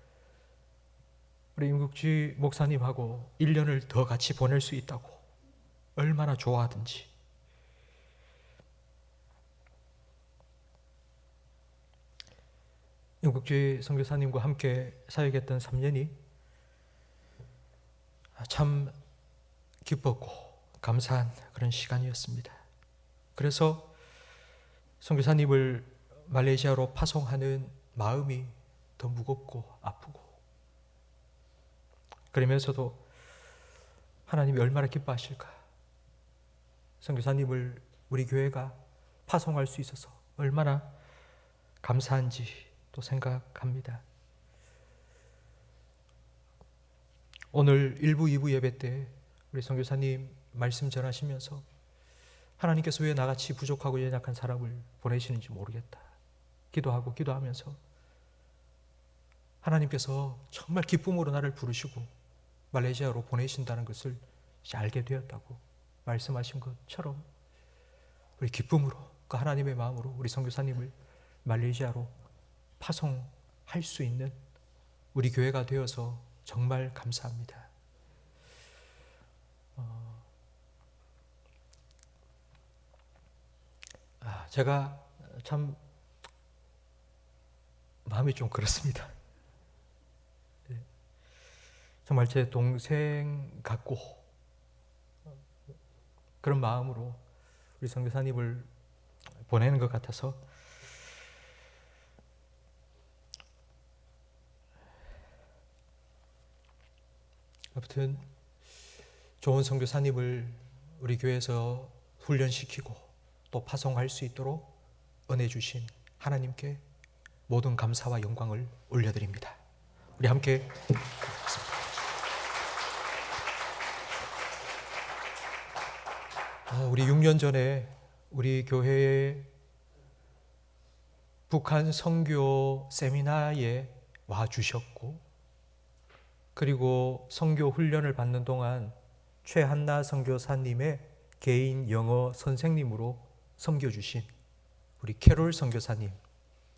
우리 임국지 목사님하고 1년을 더 같이 보낼 수 있다고 얼마나 좋아하든지. 임국지 선교사님과 함께 사역했던 3년이 참 기뻤고 감사한 그런 시간이었습니다. 그래서 선교사님을 말레이시아로 파송하는 마음이 더 무겁고 아프고, 그러면서도 하나님이 얼마나 기뻐하실까, 선교사님을 우리 교회가 파송할 수 있어서 얼마나 감사한지 또 생각합니다. 오늘 1부, 2부 예배 때 우리 선교사님 말씀 전하시면서 하나님께서 왜 나같이 부족하고 연약한 사람을 보내시는지 모르겠다 기도하면서 하나님께서 정말 기쁨으로 나를 부르시고 말레이시아로 보내신다는 것을 알게 되었다고 말씀하신 것처럼 우리 기쁨으로, 그 하나님의 마음으로 우리 선교사님을 말레이시아로 파송할 수 있는 우리 교회가 되어서 정말 감사합니다. 제가 참 마음이 좀 그렇습니다. 정말 제 동생 같고 그런 마음으로 우리 선교사님을 보내는 것 같아서 아무튼 좋은 선교사님을 우리 교회에서 훈련시키고 또 파송할 수 있도록 은혜 주신 하나님께 모든 감사와 영광을 올려드립니다. 우리 함께 우리 6년 전에 우리 교회에 북한 선교 세미나에 와 주셨고, 그리고 선교 훈련을 받는 동안 최한나 선교사님의 개인 영어 선생님으로 섬겨주신 우리 캐롤 선교사님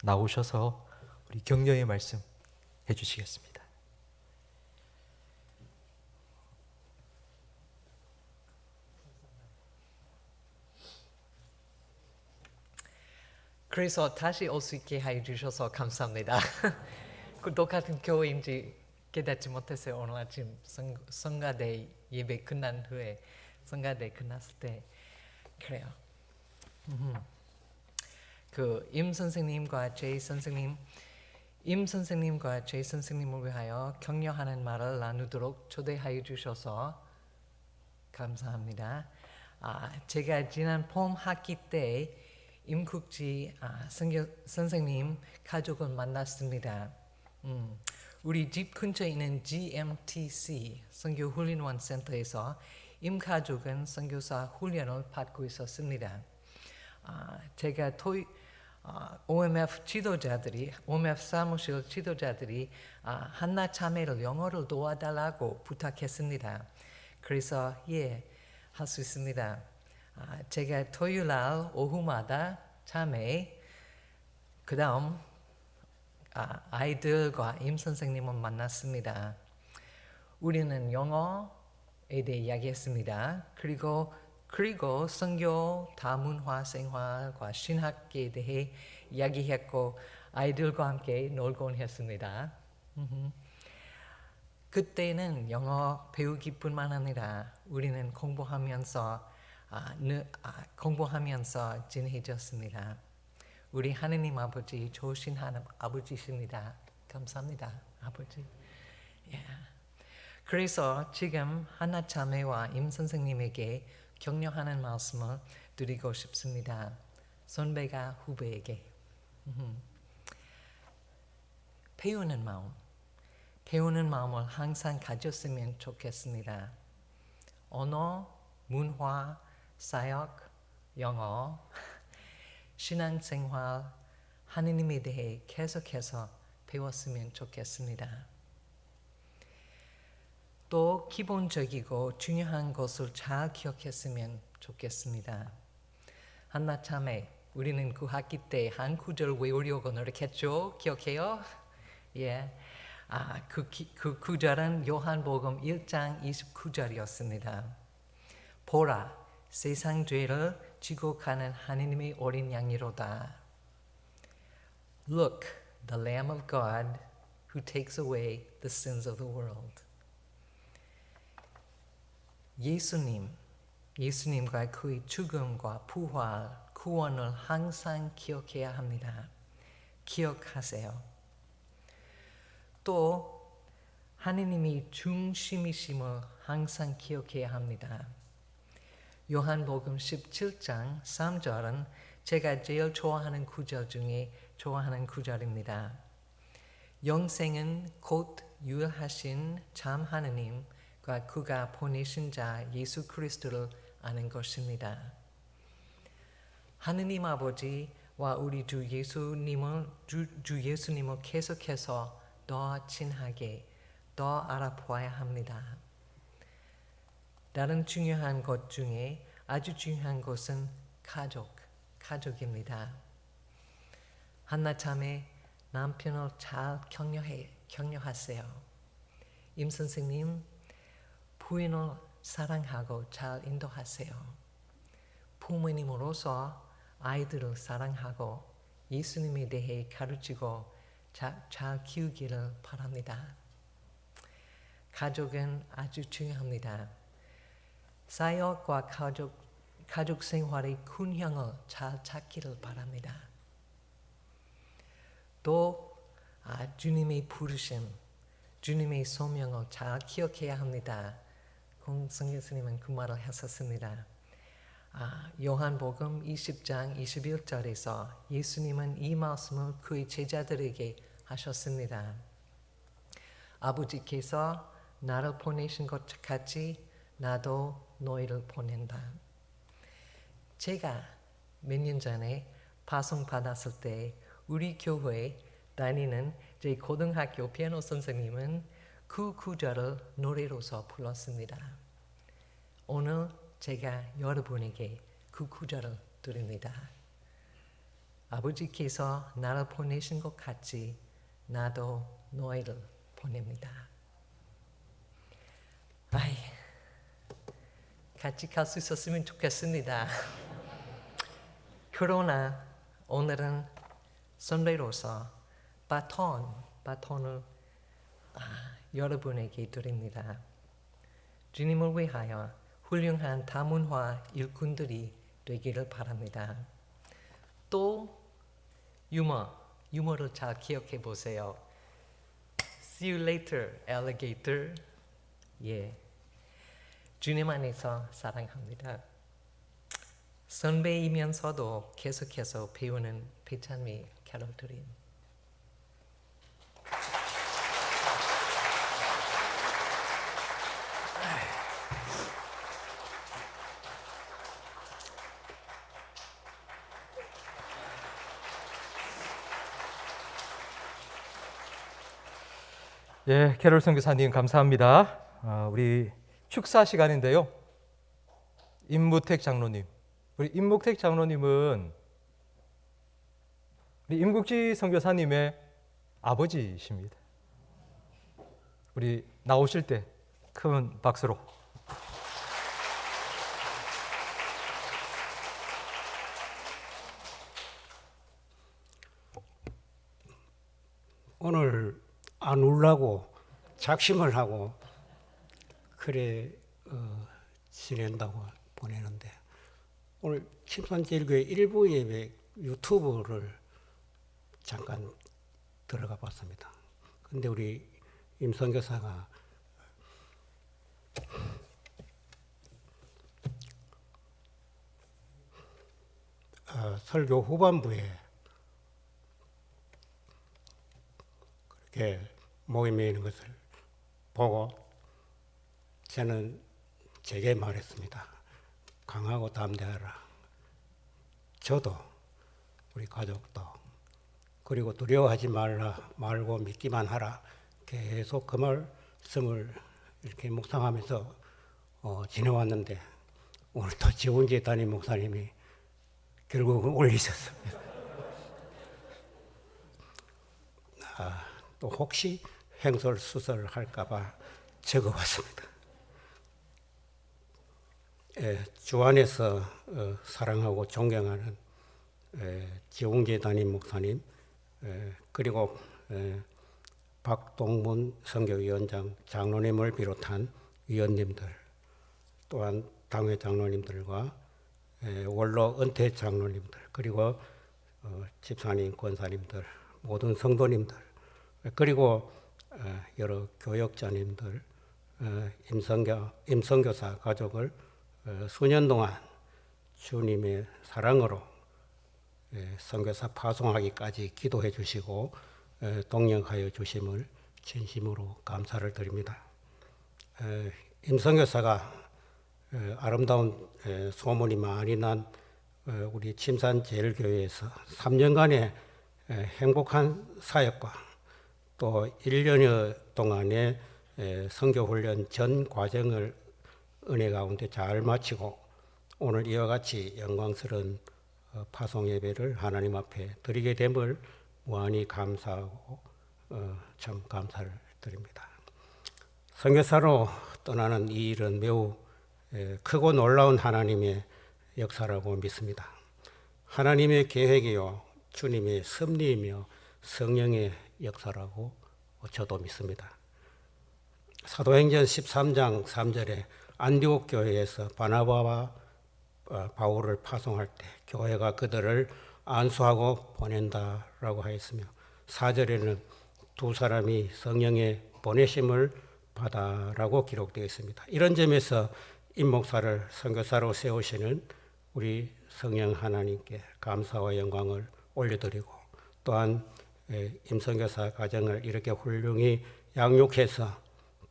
나오셔서 우리 격려의 말씀 해주시겠습니다.
그래서 다시 올 수 있게 해주셔서 감사합니다. 그 똑같은 교회인지 깨닫지 못했어요. 오늘 아침 성가대 예배 끝난 후에 성가대 끝났을 때 그래요. 그 임 선생님과 제 선생님, 임 선생님과 제 선생님을 위하여 격려하는 말을 나누도록 초대하여 주셔서 감사합니다. 제가 지난 봄 학기 때 임국지 선생님 가족을 만났습니다. 우리 집 근처에 있는 GMTC 선교훈련원 센터에서 임 가족은 선교사 훈련을 받고 있었습니다. 제가 OMF 지도자들이, OMF 사무실 지도자들이 한나 자매를 영어를 도와달라고 부탁했습니다. 그래서 할 수 있습니다. 제가 토요일날 오후마다 자매, 그 다음 아이들과 임 선생님을 만났습니다. 우리는 영어에 대해 이야기했습니다. 그리고 선교, 다문화 생활과 신학에 대해 이야기했고 아이들과 함께 놀곤 했습니다. 그때는 영어 배우기뿐만 아니라 우리는 공부하면서 진해졌습니다. 우리 하느님 아버지 좋으신 아버지십니다. 감사합니다, 아버지. 그래서 지금 하나 자매와 임 선생님에게 격려하는 말씀을 드리고 싶습니다. 선배가 후배에게 배우는 마음을 항상 가졌으면 좋겠습니다. 언어, 문화, 사역, 영어, 신앙생활, 하느님에 대해 계속해서 배웠으면 좋겠습니다. 또 기본적이고 중요한 것을 잘 기억했으면 좋겠습니다. 한나 참에 우리는 그 학기 때 한 구절 외우려고 노력했죠. 기억해요? 그 구절은 요한복음 1장 29절이었습니다. 보라, 세상 죄를 지고 가는 하느님의 어린 양이로다. Look, the Lamb of God who takes away the sins of the world. 예수님과 그의 죽음과 부활, 구원을 항상 기억해야 합니다. 기억하세요. 또 하느님이 중심이심을 항상 기억해야 합니다. 요한복음 17장 3절은 제가 제일 좋아하는 구절 중에 좋아하는 구절입니다. 영생은 곧 유일하신 참 하느님과 그가 보내신 자 예수 그리스도를 아는 것입니다. 하느님 아버지와 우리 주 예수님을 계속해서 더 친하게, 더 알아보아야 합니다. 다른 중요한 것 중에 아주 중요한 것은 가족입니다. 한나 자매 남편을 잘 격려하세요. 임 선생님 부인을 사랑하고 잘 인도하세요. 부모님으로서 아이들을 사랑하고 예수님에 대해 가르치고 잘 키우기를 바랍니다. 가족은 아주 중요합니다. 사역과 가족 생활의 균형을 잘 찾기를 바랍니다. 또 주님의 부르심, 주님의 소명을 잘 기억해야 합니다. 공성 교수님은 그 말을 했었습니다. 요한복음 20장 21절에서 예수님은 이 말씀을 그의 제자들에게 하셨습니다. 아버지께서 나를 보내신 것 같이 나도 너희를 보낸다. 제가 몇 년 전에 파송 받았을 때 우리 교회에 다니는 제 고등학교 피아노 선생님은 그 구절을 노래로서 불렀습니다. 오늘 제가 여러분에게 그 구절을 드립니다. 아버지께서 나를 보내신 것 같이 나도 너희를 보냅니다. 같이 갈 수 있었으면 좋겠습니다. 그러나 오늘은 선배로서 바톤을 여러분에게 드립니다. 주님을 위하여 훌륭한 다문화 일꾼들이 되기를 바랍니다. 또 유머를 잘 기억해 보세요. See you later, alligator. 예, 주님 안에서 사랑합니다. 선배이면서도 계속해서 배우는 배찬미 캐롤들인.
예, 캐롤 선교사님 감사합니다. 우리 축사 시간인데요. 임무택 장로님, 우리 임무택 장로님은 우리 임국지 선교사님의 아버지십니다. 우리 나오실 때 큰 박수로.
오늘 안 울라고 작심을 하고 그래 지낸다고 보내는데 오늘 침산제일교회 일부 예배 유튜브를 잠깐 들어가 봤습니다. 근데 우리 임 선교사가 설교 후반부에 그렇게 모임에 있는 것을 보고 저는 제게 말했습니다. 강하고 담대하라. 저도 우리 가족도 그리고 두려워하지 말고 믿기만 하라. 계속 그 말씀을 이렇게 묵상하면서 지내왔는데 오늘 또 지원재 담임 목사님이 결국은 올리셨습니다. 또 혹시 횡설수설할까봐 적어봤습니다. 주 안에서 사랑하고 존경하는 지홍재 담임 목사님, 그리고 박동문 선교위원장 장로님을 비롯한 위원님들, 또한 당회 장로님들과 원로 은퇴 장로님들, 그리고 집사님, 권사님들, 모든 성도님들, 그리고 여러 교역자님들, 임선교사 가족을 수년 동안 주님의 사랑으로 선교사 파송하기까지 기도해 주시고 동역하여 주심을 진심으로 감사를 드립니다. 임선교사가 아름다운 소문이 많이 난 우리 침산제일교회에서 3년간의 행복한 사역과 또 1년여 동안의 선교훈련 전 과정을 은혜 가운데 잘 마치고 오늘 이와 같이 영광스러운 파송 예배를 하나님 앞에 드리게 됨을 무한히 감사하고 참 감사를 드립니다. 선교사로 떠나는 이 일은 매우 크고 놀라운 하나님의 역사라고 믿습니다. 하나님의 계획이요 주님의 섭리이며 성령의 역사라고 저도 믿습니다. 사도행전 13장 3절에 안디옥 교회에서 바나바와 바울을 파송할 때 교회가 그들을 안수하고 보낸다라고 하였으며 4절에는 두 사람이 성령의 보내심을 받아라고 기록되어 있습니다. 이런 점에서 임 목사를 선교사로 세우시는 우리 성령 하나님께 감사와 영광을 올려드리고 또한 임 선교사 가정을 이렇게 훌륭히 양육해서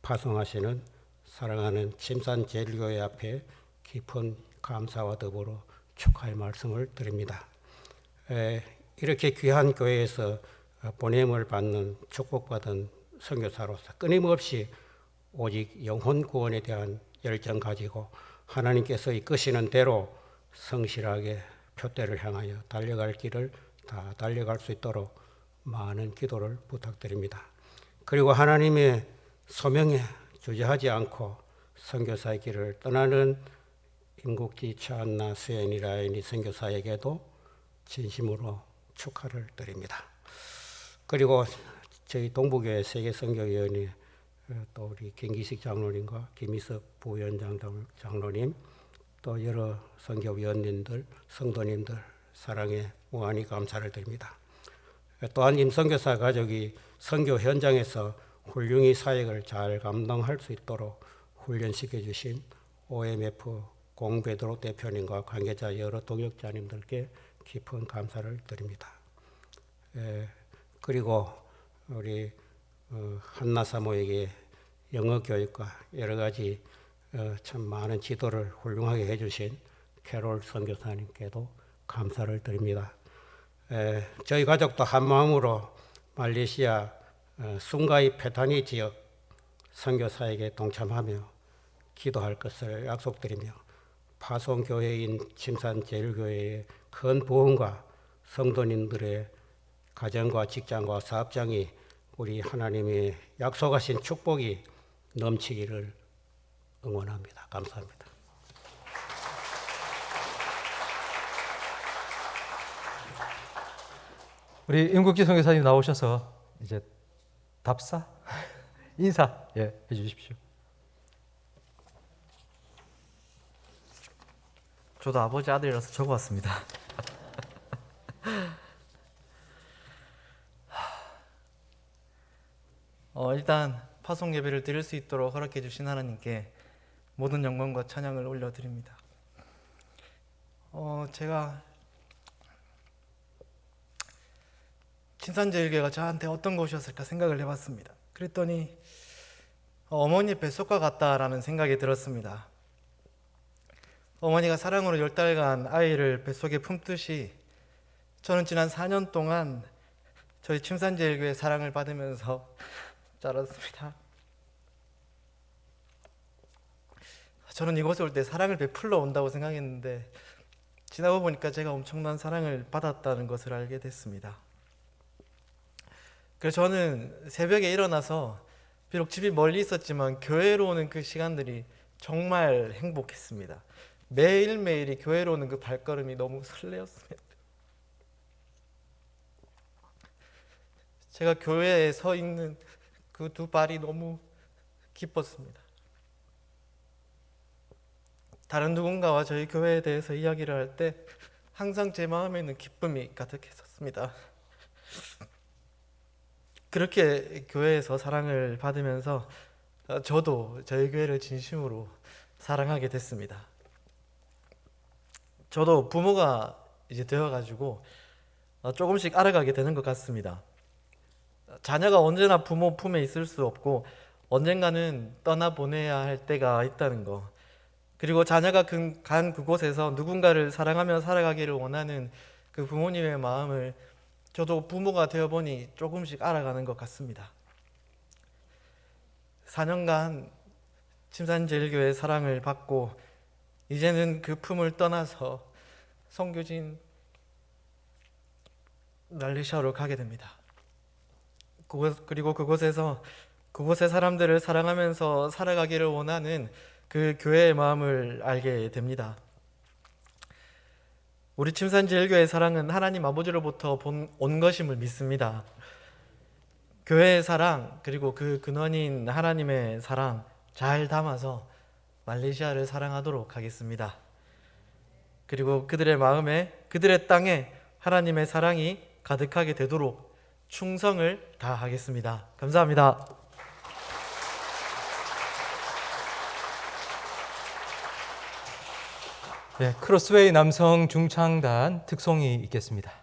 파송하시는 사랑하는 침산제일교회 앞에 깊은 감사와 더불어 축하의 말씀을 드립니다. 이렇게 귀한 교회에서 보냄을 받는 축복받은 선교사로서 끊임없이 오직 영혼 구원에 대한 열정 가지고 하나님께서 이끄시는 대로 성실하게 표대를 향하여 달려갈 길을 다 달려갈 수 있도록 많은 기도를 부탁드립니다. 그리고 하나님의 소명에 주저하지 않고 선교사의 길을 떠나는 임국지, 최한나, 수연이, 라인이 선교사에게도 진심으로 축하를 드립니다. 그리고 저희 동부교회 세계선교위원회 또 우리 김기식 장로님과 김희석 부위원장 장로님 또 여러 선교위원님들, 성도님들 사랑에 무한히 감사를 드립니다. 또한 임선교사 가족이 선교 현장에서 훌륭히 사역을 잘 감당할 수 있도록 훈련시켜 주신 OMF 공베드로 대표님과 관계자 여러 동역자님들께 깊은 감사를 드립니다. 그리고 우리 한나 사모에게 영어 교육과 여러 가지 참 많은 지도를 훌륭하게 해주신 캐롤 선교사님께도 감사를 드립니다. 저희 가족도 한마음으로 말레이시아 숭가이 페타니 지역 선교사에게 동참하며 기도할 것을 약속드리며 파송교회인 침산제일교회의 큰 부흥과 성도님들의 가정과 직장과 사업장이 우리 하나님의 약속하신 축복이 넘치기를 응원합니다. 감사합니다.
우리 임국지 선교사님 나오셔서 이제 답사 인사 해주십시오.
저도 아버지 아들이라서 적어왔습니다. 일단 파송 예배를 드릴 수 있도록 허락해 주신 하나님께 모든 영광과 찬양을 올려드립니다. 제가 침산제일교회가 저한테 어떤 곳이었을까 생각을 해봤습니다. 그랬더니 어머니 뱃속과 같다라는 생각이 들었습니다. 어머니가 사랑으로 10달간 아이를 뱃속에 품듯이 저는 지난 4년 동안 저희 침산제일교회 사랑을 받으면서 자랐습니다. 저는 이곳에 올 때 사랑을 베풀러 온다고 생각했는데 지나고 보니까 제가 엄청난 사랑을 받았다는 것을 알게 됐습니다. 그래서 저는 새벽에 일어나서 비록 집이 멀리 있었지만 교회로 오는 그 시간들이 정말 행복했습니다. 매일매일이 교회로 오는 그 발걸음이 너무 설레었습니다. 제가 교회에 서 있는 그 두 발이 너무 기뻤습니다. 다른 누군가와 저희 교회에 대해서 이야기를 할 때 항상 제 마음에는 기쁨이 가득했었습니다. 그렇게 교회에서 사랑을 받으면서 저도 저희 교회를 진심으로 사랑하게 됐습니다. 저도 부모가 이제 되어가지고 조금씩 알아가게 되는 것 같습니다. 자녀가 언제나 부모 품에 있을 수 없고 언젠가는 떠나보내야 할 때가 있다는 거, 그리고 자녀가 간 그곳에서 누군가를 사랑하며 살아가기를 원하는 그 부모님의 마음을 저도 부모가 되어보니 조금씩 알아가는 것 같습니다. 4년간 침산제일교회의 사랑을 받고 이제는 그 품을 떠나서 선교진 말레이시아로 가게 됩니다. 그리고 그곳의 사람들을 사랑하면서 살아가기를 원하는 그 교회의 마음을 알게 됩니다. 우리 침산제일교회의 사랑은 하나님 아버지로부터 온 것임을 믿습니다. 교회의 사랑, 그리고 그 근원인 하나님의 사랑 잘 담아서 말레이시아를 사랑하도록 하겠습니다. 그리고 그들의 마음에, 그들의 땅에 하나님의 사랑이 가득하게 되도록 충성을 다하겠습니다. 감사합니다.
크로스웨이 남성 중창단 특송이 있겠습니다.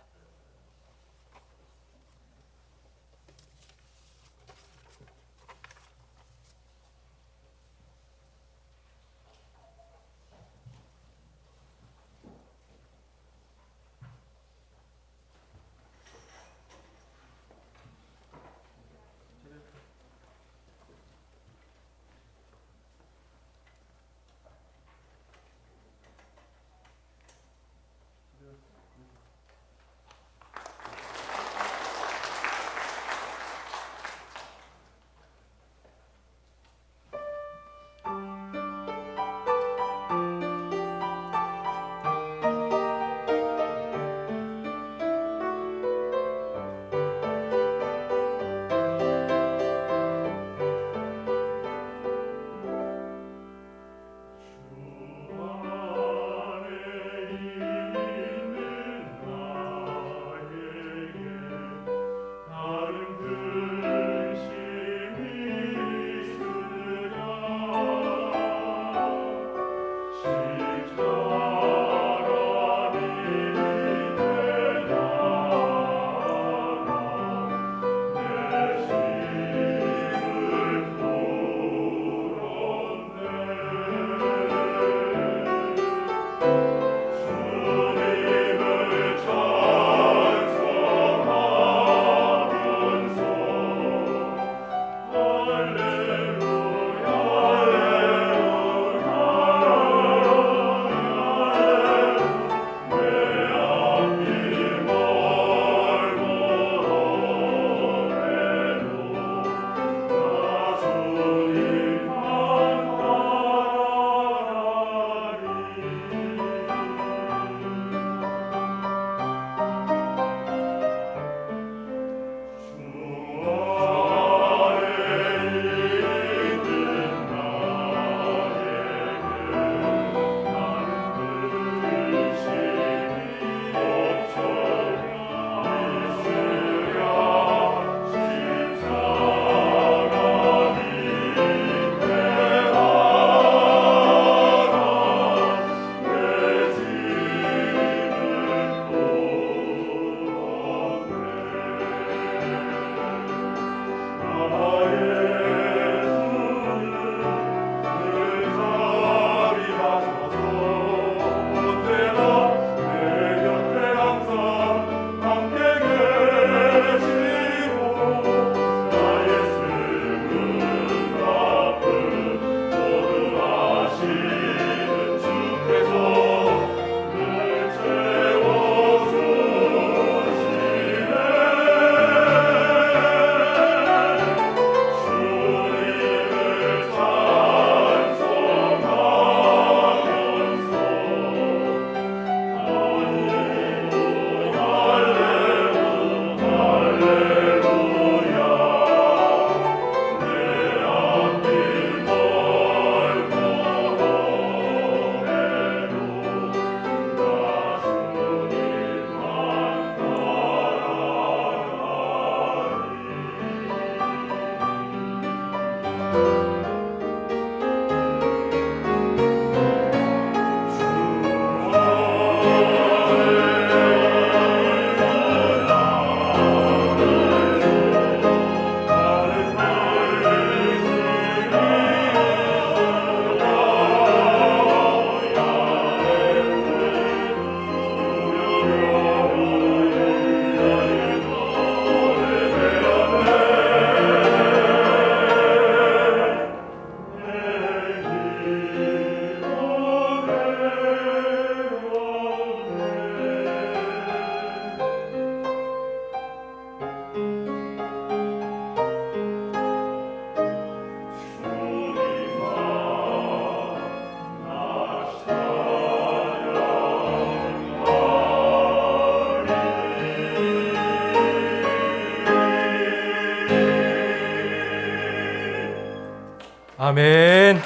아멘.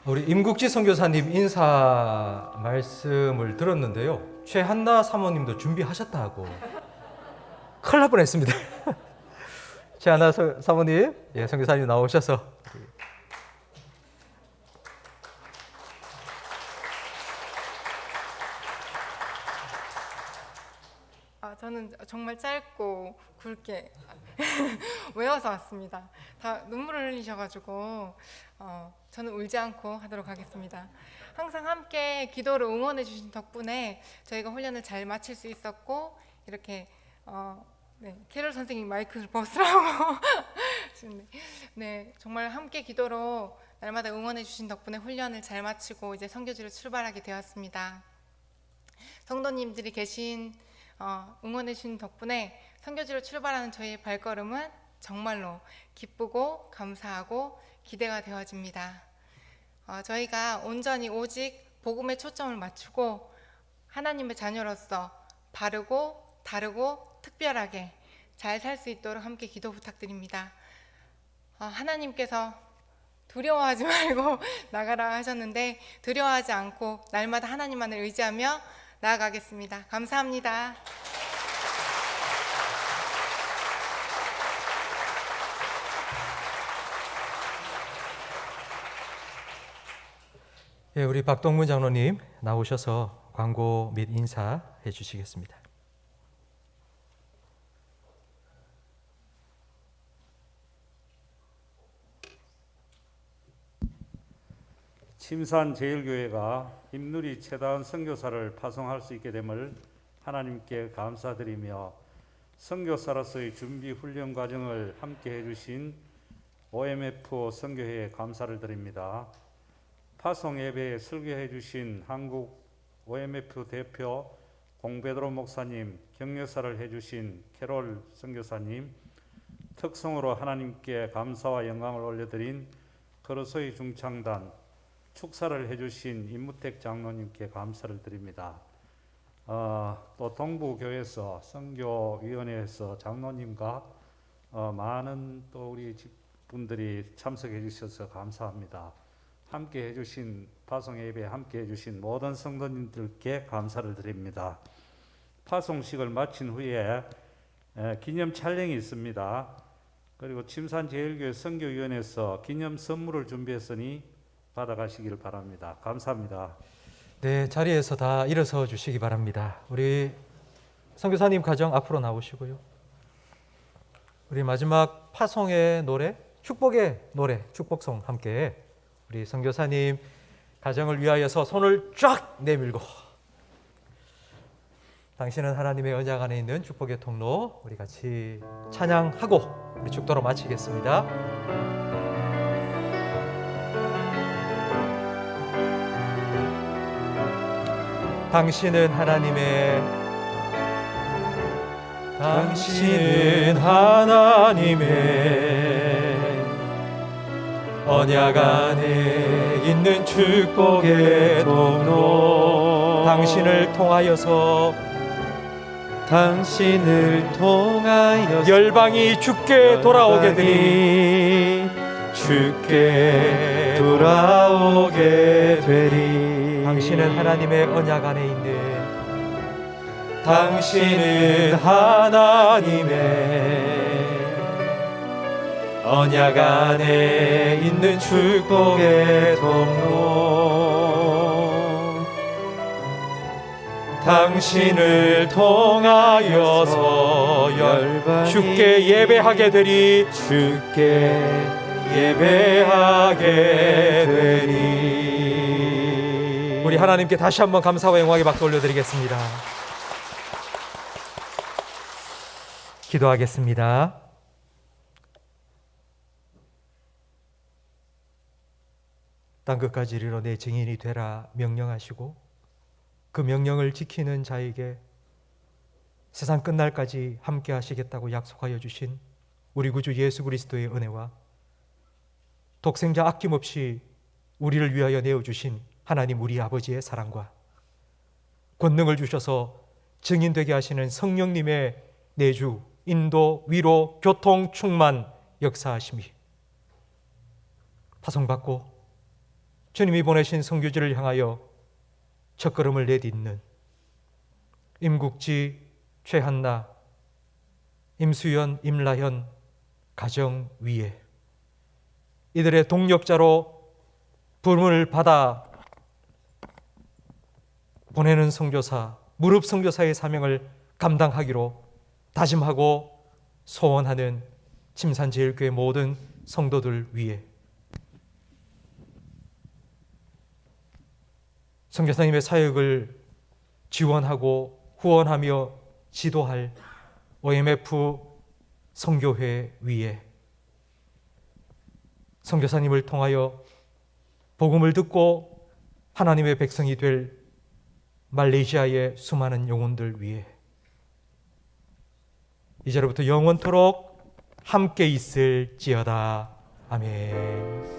우리 임국지 선교사님 인사 말씀을 들었는데요. 최한나 사모님도 준비하셨다고. 큰일 날 뻔했습니다. 최한나 사모님, 예, 선교사님 나오셔서.
저는 정말 짧고 굵게 외워서 왔습니다. 다 눈물을 흘리셔가지고 저는 울지 않고 하도록 하겠습니다. 항상 함께 기도를 응원해 주신 덕분에 저희가 훈련을 잘 마칠 수 있었고, 이렇게 캐롤 선생님 마이크를 벗으라고 네, 정말 함께 기도로 날마다 응원해 주신 덕분에 훈련을 잘 마치고 이제 선교지로 출발하게 되었습니다. 성도님들이 계신 응원해 주신 덕분에 선교지로 출발하는 저희의 발걸음은 정말로 기쁘고 감사하고 기대가 되어집니다. 저희가 온전히 오직 복음에 초점을 맞추고 하나님의 자녀로서 바르고 다르고 특별하게 잘 살 수 있도록 함께 기도 부탁드립니다. 하나님께서 두려워하지 말고 나가라 하셨는데, 두려워하지 않고 날마다 하나님만을 의지하며 나아가겠습니다. 감사합니다.
예, 우리 박동문 장로님 나오셔서 광고 및 인사해 주시겠습니다.
침산 제일교회가 임누리 최다은 선교사를 파송할 수 있게 됨을 하나님께 감사드리며, 선교사로서의 준비 훈련 과정을 함께 해주신 OMF 선교회에 감사를 드립니다. 파송 예배에 설교해 주신 한국 OMF 대표 공베드로 목사님, 격려사를 해주신 캐롤 선교사님, 특성으로 하나님께 감사와 영광을 올려드린 거로소이 중창단, 축사를 해주신 임무택 장로님께 감사를 드립니다. 또 동부교회에서 선교위원회에서 장로님과 많은 또 우리 분들이 참석해 주셔서 감사합니다. 함께 해주신 파송 예배에 함께 해주신 모든 성도님들께 감사를 드립니다. 파송식을 마친 후에 기념 촬영이 있습니다. 그리고 침산제일교회 선교위원회에서 기념 선물을 준비했으니 받아가시길 바랍니다. 감사합니다.
네, 자리에서 다 일어서 주시기 바랍니다. 우리 선교사님 가정 앞으로 나오시고요. 우리 마지막 파송의 노래, 축복의 노래, 축복송 함께 우리 선교사님 가정을 위하여서 손을 쫙 내밀고, 당신은 하나님의 언약 안에 있는 축복의 통로, 우리 같이 찬양하고 우리 축도로 마치겠습니다. 당신은 하나님의 언약 안에 있는 축복의 통로, 당신을 통하여서 열방이 주께 돌아오게 되리, 당신은 하나님의 언약 안에 있는 언약 안에 있는 축복의 통로, 당신을 통하여서 주께 예배하게 되리, 우리 하나님께 다시 한번 감사와 영광의 박수 올려드리겠습니다. 기도하겠습니다. 땅끝까지 이르러 내 증인이 되라 명령하시고, 그 명령을 지키는 자에게 세상 끝날까지 함께 하시겠다고 약속하여 주신 우리 구주 예수 그리스도의 은혜와 독생자 아낌없이 우리를 위하여 내어주신 하나님 우리 아버지의 사랑과 권능을 주셔서 증인되게 하시는 성령님의 내주, 인도, 위로, 교통, 충만, 역사하심이 파송받고 주님이 보내신 선교지를 향하여 첫걸음을 내딛는 임국지, 최한나, 임수연, 임라현 가정 위에 이들의 동력자로 부름을 받아 보내는 선교사, 무릎 선교사의 사명을 감당하기로 다짐하고 소원하는 침산제일교회 모든 성도들 위해 선교사님의 사역을 지원하고 후원하며 지도할 OMF 선교회 위에 선교사님을 통하여 복음을 듣고 하나님의 백성이 될 말레이시아의 수많은 영혼들 위해 이제로부터 영원토록 함께 있을지어다. 아멘.